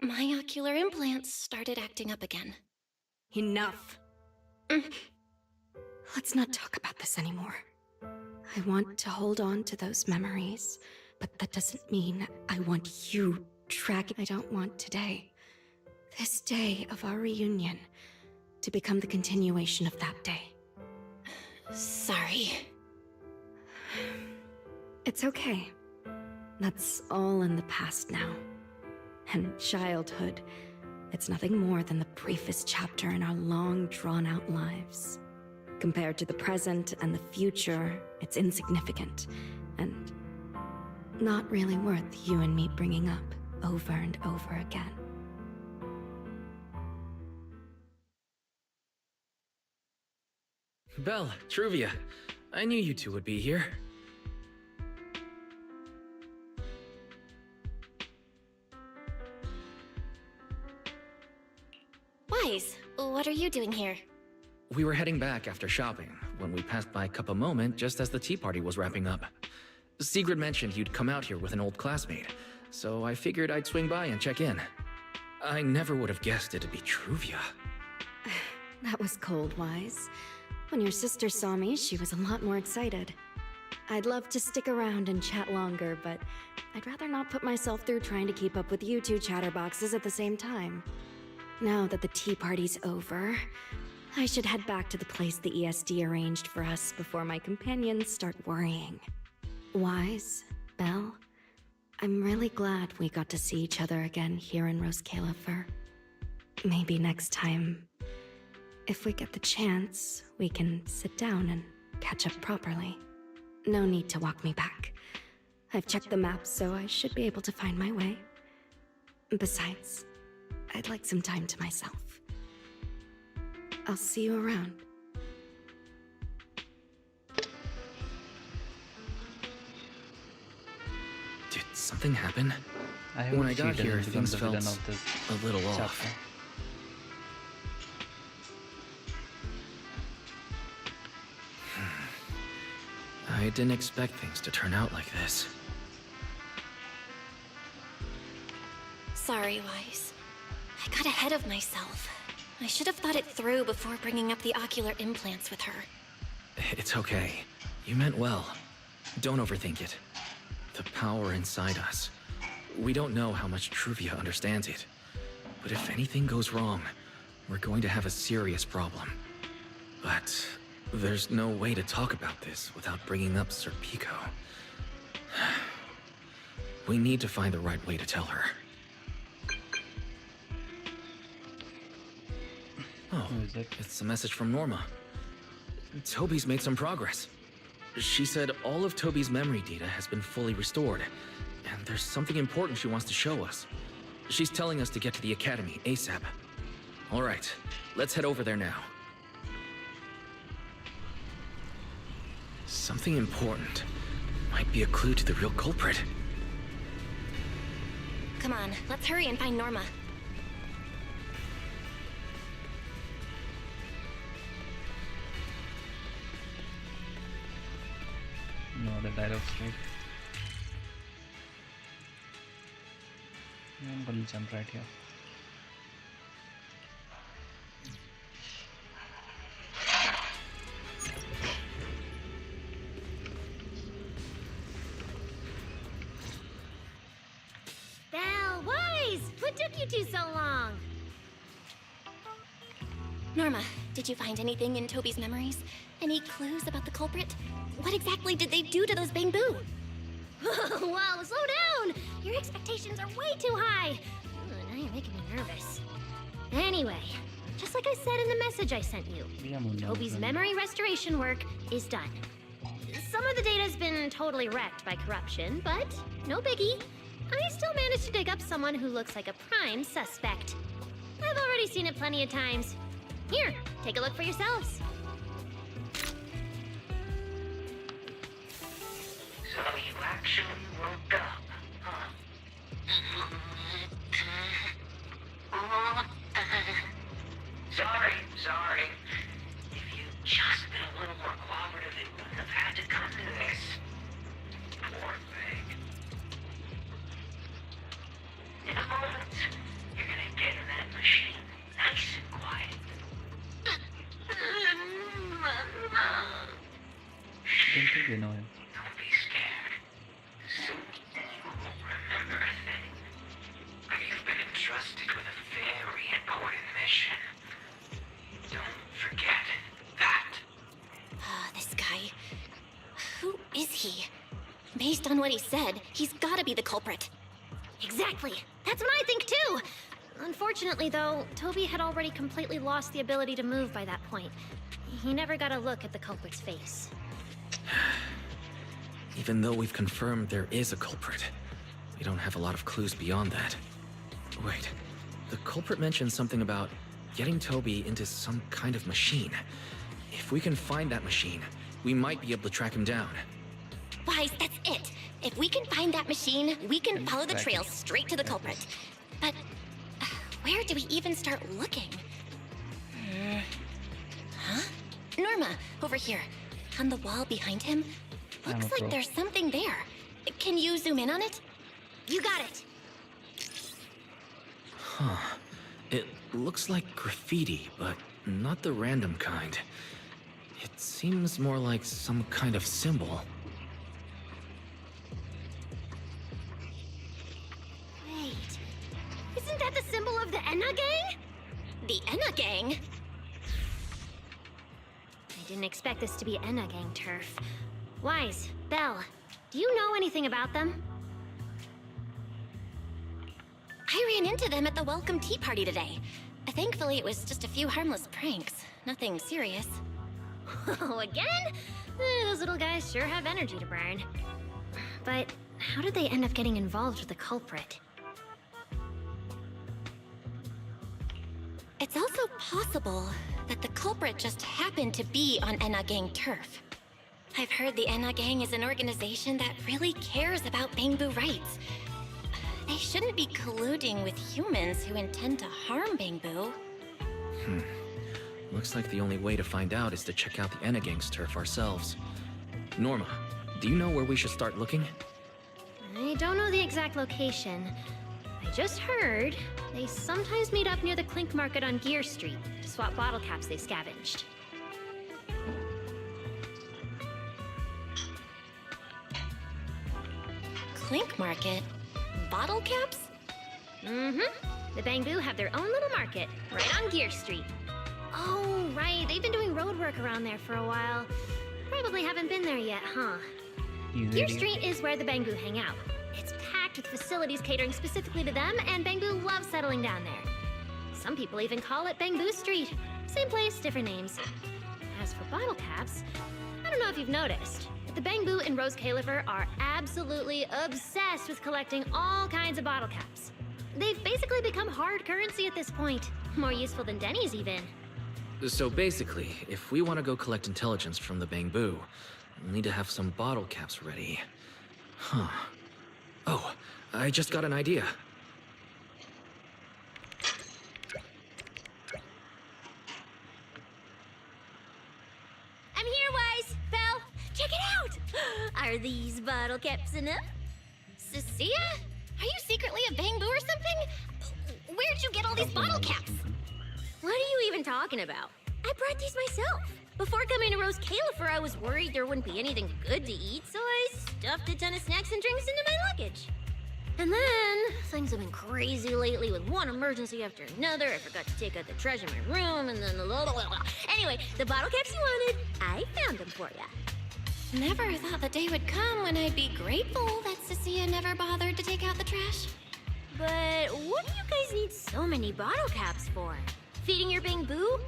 my ocular implants started acting up again. Enough! Let's not talk about this anymore. I want to hold on to those memories, but that doesn't mean I want you tracking. I don't want today, this day of our reunion, to become the continuation of that day. Sorry. It's okay. That's all in the past now. And childhood, it's nothing more than the briefest chapter in our long, drawn-out lives. Compared to the present and the future, it's insignificant, and not really worth you and me bringing up over and over again. Belle, Truvia, I knew you two would be here. Wise, what are you doing here? We were heading back after shopping when we passed by Cup a Moment just as the tea party was wrapping up. Sigrid mentioned you'd come out here with an old classmate, so I figured I'd swing by and check in. I never would have guessed it'd be Truvia. That was cold, Wise. When your sister saw me, she was a lot more excited. I'd love to stick around and chat longer, but I'd rather not put myself through trying to keep up with you two chatterboxes at the same time. Now that the tea party's over, I should head back to the place the ESD arranged for us before my companions start worrying. Wise, Belle, I'm really glad we got to see each other again here in Rose Califer. Maybe next time, if we get the chance, we can sit down and catch up properly. No need to walk me back. I've checked the map, so I should be able to find my way. Besides, I'd like some time to myself. I'll see you around. Did something happen? I hope When I she got here, doesn't become things the felt villain of this a little chapter. off. I didn't expect things to turn out like this. Sorry, Wise. I got ahead of myself. I should have thought it through before bringing up the ocular implants with her. It's okay. You meant well. Don't overthink it. The power inside us. We don't know how much Truvia understands it. But if anything goes wrong, we're going to have a serious problem. But there's no way to talk about this without bringing up Sir Pico. We need to find the right way to tell her. Oh, it's a message from Norma. Toby's made some progress. She said all of Toby's memory data has been fully restored, and there's something important she wants to show us. She's telling us to get to the academy ASAP. All right, let's head over there now. Something important. Might be a clue to the real culprit. Come on, let's hurry and find Norma. No, the dialogue straight. I'm gonna jump right here. Belle, Wise! What took you two so long? Norma, did you find anything in Toby's memories? Any clues about the culprit? What exactly did they do to those Bangbu? Wow, slow down! Your expectations are way too high. Now you're making me nervous. Anyway, just like I said in the message I sent you, Toby's memory restoration work is done. Some of the data's been totally wrecked by corruption, but no biggie. I still managed to dig up someone who looks like a prime suspect. I've already seen it plenty of times. Here, take a look for yourselves. So you actually woke up, huh? Sorry. If you'd just been a little more cooperative, it wouldn't have had to come to this. Poor thing. In a moment, you're gonna get in that machine, nice and quiet. Don't think they know him. Don't be scared. Soon you won't remember a thing. You've been entrusted with a very important mission. Don't forget that. This guy. Who is he? Based on what he said, he's gotta be the culprit. Exactly. That's what I think too. Unfortunately, though, Toby had already completely lost the ability to move by that point. He never got a look at the culprit's face. Even though we've confirmed there is a culprit, we don't have a lot of clues beyond that. Wait, the culprit mentioned something about getting Toby into some kind of machine. If we can find that machine, we might be able to track him down. Wise, that's it. If we can find that machine, we can follow the trail straight to the culprit. But where do we even start looking? Huh? Norma, over here. On the wall behind him. Looks like there's something there. Can you zoom in on it? You got it. Huh. It looks like graffiti, but not the random kind. It seems more like some kind of symbol. Wait. Isn't that the symbol of the Enna Gang? The Enna Gang? I didn't expect this to be Enna Gang turf. Wise, Belle, do you know anything about them? I ran into them at the welcome tea party today. Thankfully, it was just a few harmless pranks. Nothing serious. Oh, again? Those little guys sure have energy to burn. But how did they end up getting involved with the culprit? It's also possible that the culprit just happened to be on Enna Gang turf. I've heard the Enna Gang is an organization that really cares about Bangbu rights. They shouldn't be colluding with humans who intend to harm Bangbu. Looks like the only way to find out is to check out the Enna Gang's turf ourselves. Norma, do you know where we should start looking? I don't know the exact location. I just heard they sometimes meet up near the Clink Market on Gear Street to swap bottle caps they scavenged. Clink Market. Bottle caps? Mm-hmm. The Bamboo have their own little market, right on Gear Street. Oh, right. They've been doing road work around there for a while. Probably haven't been there yet, huh? Gear Street is where the Bamboo hang out. It's packed with facilities catering specifically to them, and Bamboo loves settling down there. Some people even call it Bamboo Street. Same place, different names. As for bottle caps, I don't know if you've noticed, but the Bamboo and Rose Califer are absolutely obsessed with collecting all kinds of bottle caps. They've basically become hard currency at this point. More useful than Denny's, even. So basically, if we want to go collect intelligence from the Bamboo, we'll need to have some bottle caps ready. Huh. Oh, I just got an idea. I'm here, Wise! Belle, check it out! Are these bottle caps enough? Cecilia? Are you secretly a Bamboo or something? Where'd you get all these bottle caps? What are you even talking about? I brought these myself. Before coming to Rose Califer, I was worried there wouldn't be anything good to eat, so I stuffed a ton of snacks and drinks into my luggage. And then, things have been crazy lately with one emergency after another. I forgot to take out the trash in my room, and then Anyway, the bottle caps you wanted, I found them for ya. Never thought the day would come when I'd be grateful that Cecilia never bothered to take out the trash. But what do you guys need so many bottle caps for? Feeding your Bamboo?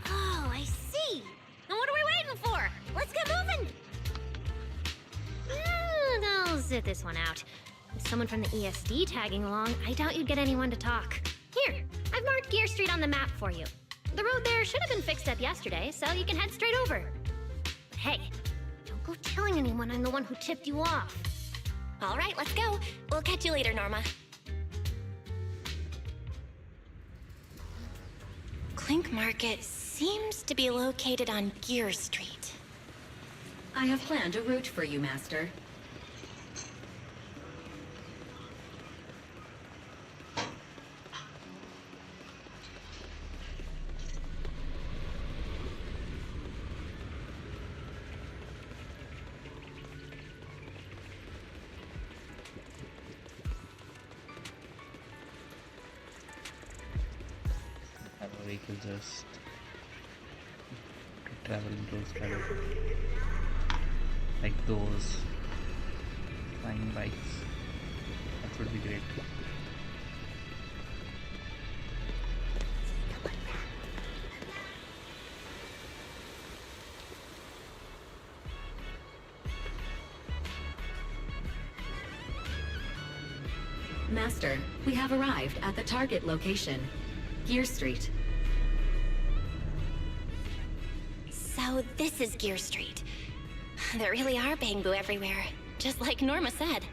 Oh, I see. Now what are we waiting for? Let's get moving! I'll sit this one out. With someone from the ESD tagging along, I doubt you'd get anyone to talk. Here, I've marked Gear Street on the map for you. The road there should have been fixed up yesterday, so you can head straight over. But hey, don't go telling anyone I'm the one who tipped you off. All right, let's go. We'll catch you later, Norma. Clink Market seems to be located on Gear Street. I have planned a route for you, Master. Have a vehicle just to travel in those travel, like those flying bikes. That would be great. Master, we have arrived at the target location, Gear Street. So this is Gear Street. There really are Bamboo everywhere, just like Norma said.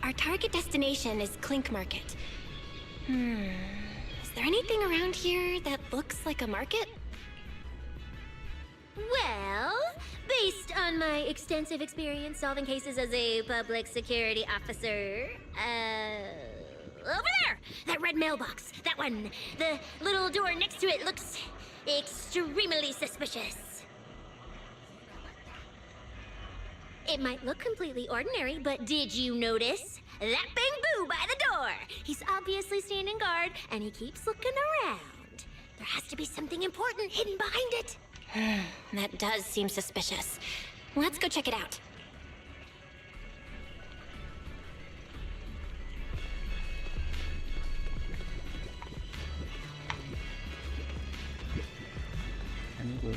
Our target destination is Clink Market. Is there anything around here that looks like a market? Well, based on my extensive experience solving cases as a public security officer, over there! That red mailbox! That one! The little door next to it looks extremely suspicious. It might look completely ordinary, but did you notice? That Bamboo by the door! He's obviously standing guard, and he keeps looking around. There has to be something important hidden behind it. That does seem suspicious. Let's go check it out. I'm good.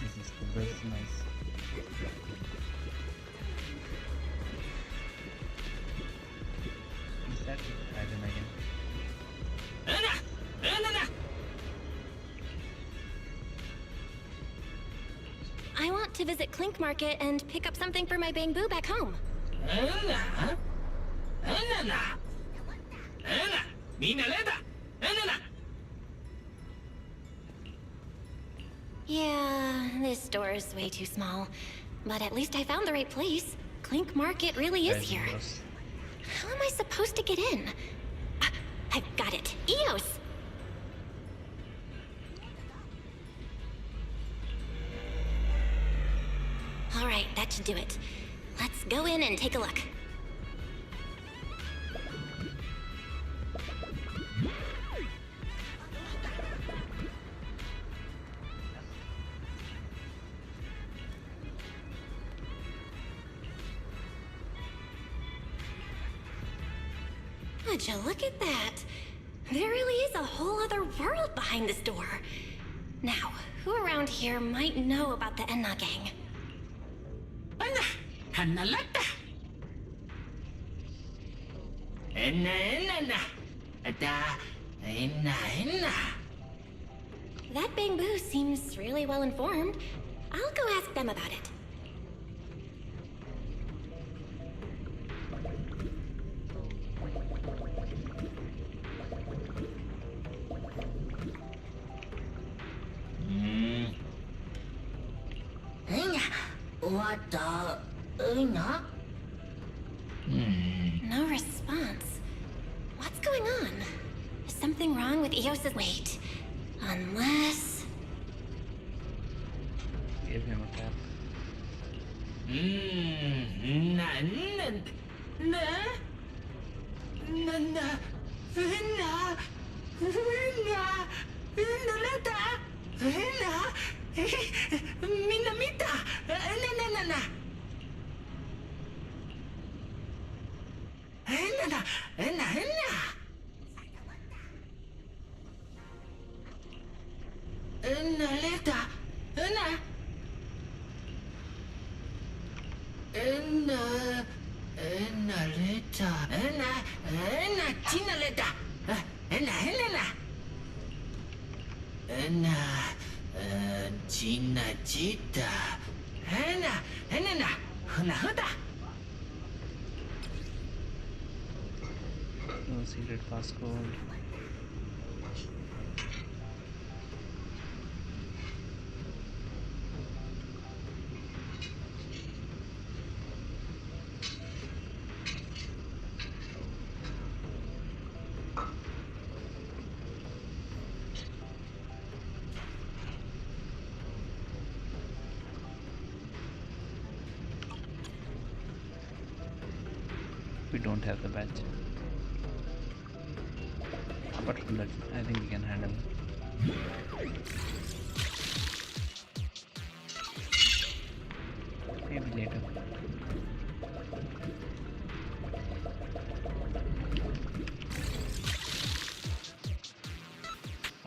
This is good. This is nice. Is that Adam again? I want to visit Clink Market and pick up something for my Bamboo back home. Yeah, this door is way too small. But at least I found the right place. Clink Market really is here. How am I supposed to get in? I've got it. Eos! Alright, that should do it. Let's go in and take a look. Would you look at that? There really is a whole other world behind this door. Now, who around here might know about the Enna gang? Hanalata. Enna. Enna. That bamboo seems really well informed. I'll go ask them about it. What the? No response. What's going on? Is something wrong with Eos's... Wait. Unless... Give him a tap. No secret passcode. We don't have the badge. Apart from that, I think we can handle. Maybe later.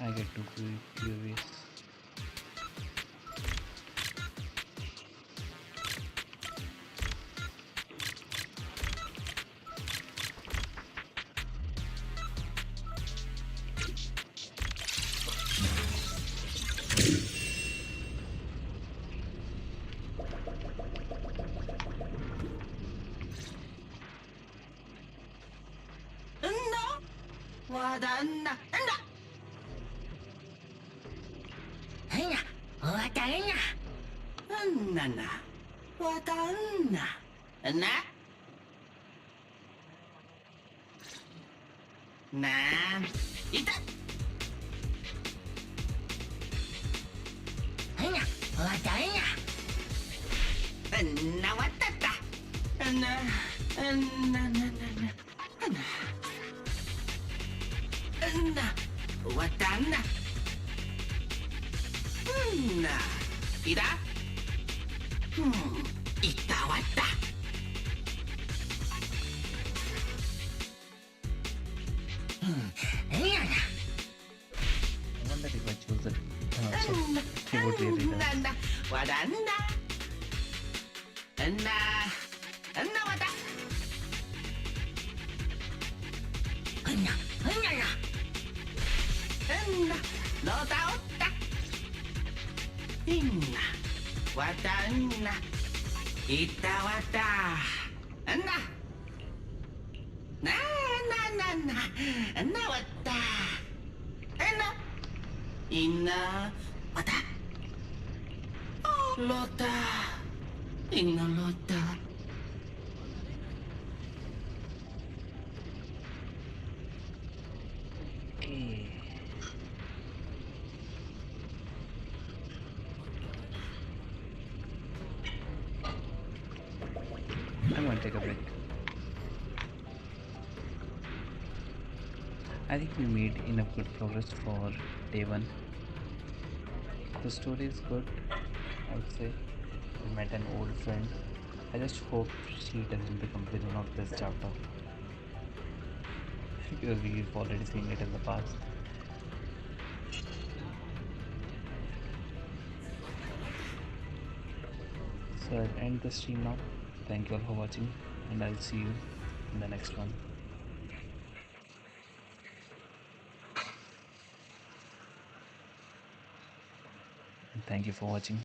I get to QVs. I wonder if I choose it. So he would really die. I'm going to take a break. I think we made enough good progress for day 1. The story is good, I would say. We met an old friend. I just hope she doesn't become villain of this chapter. Because we've already seen it in the past. So I'll end the stream now. Thank you all for watching, and I'll see you in the next one. And thank you for watching.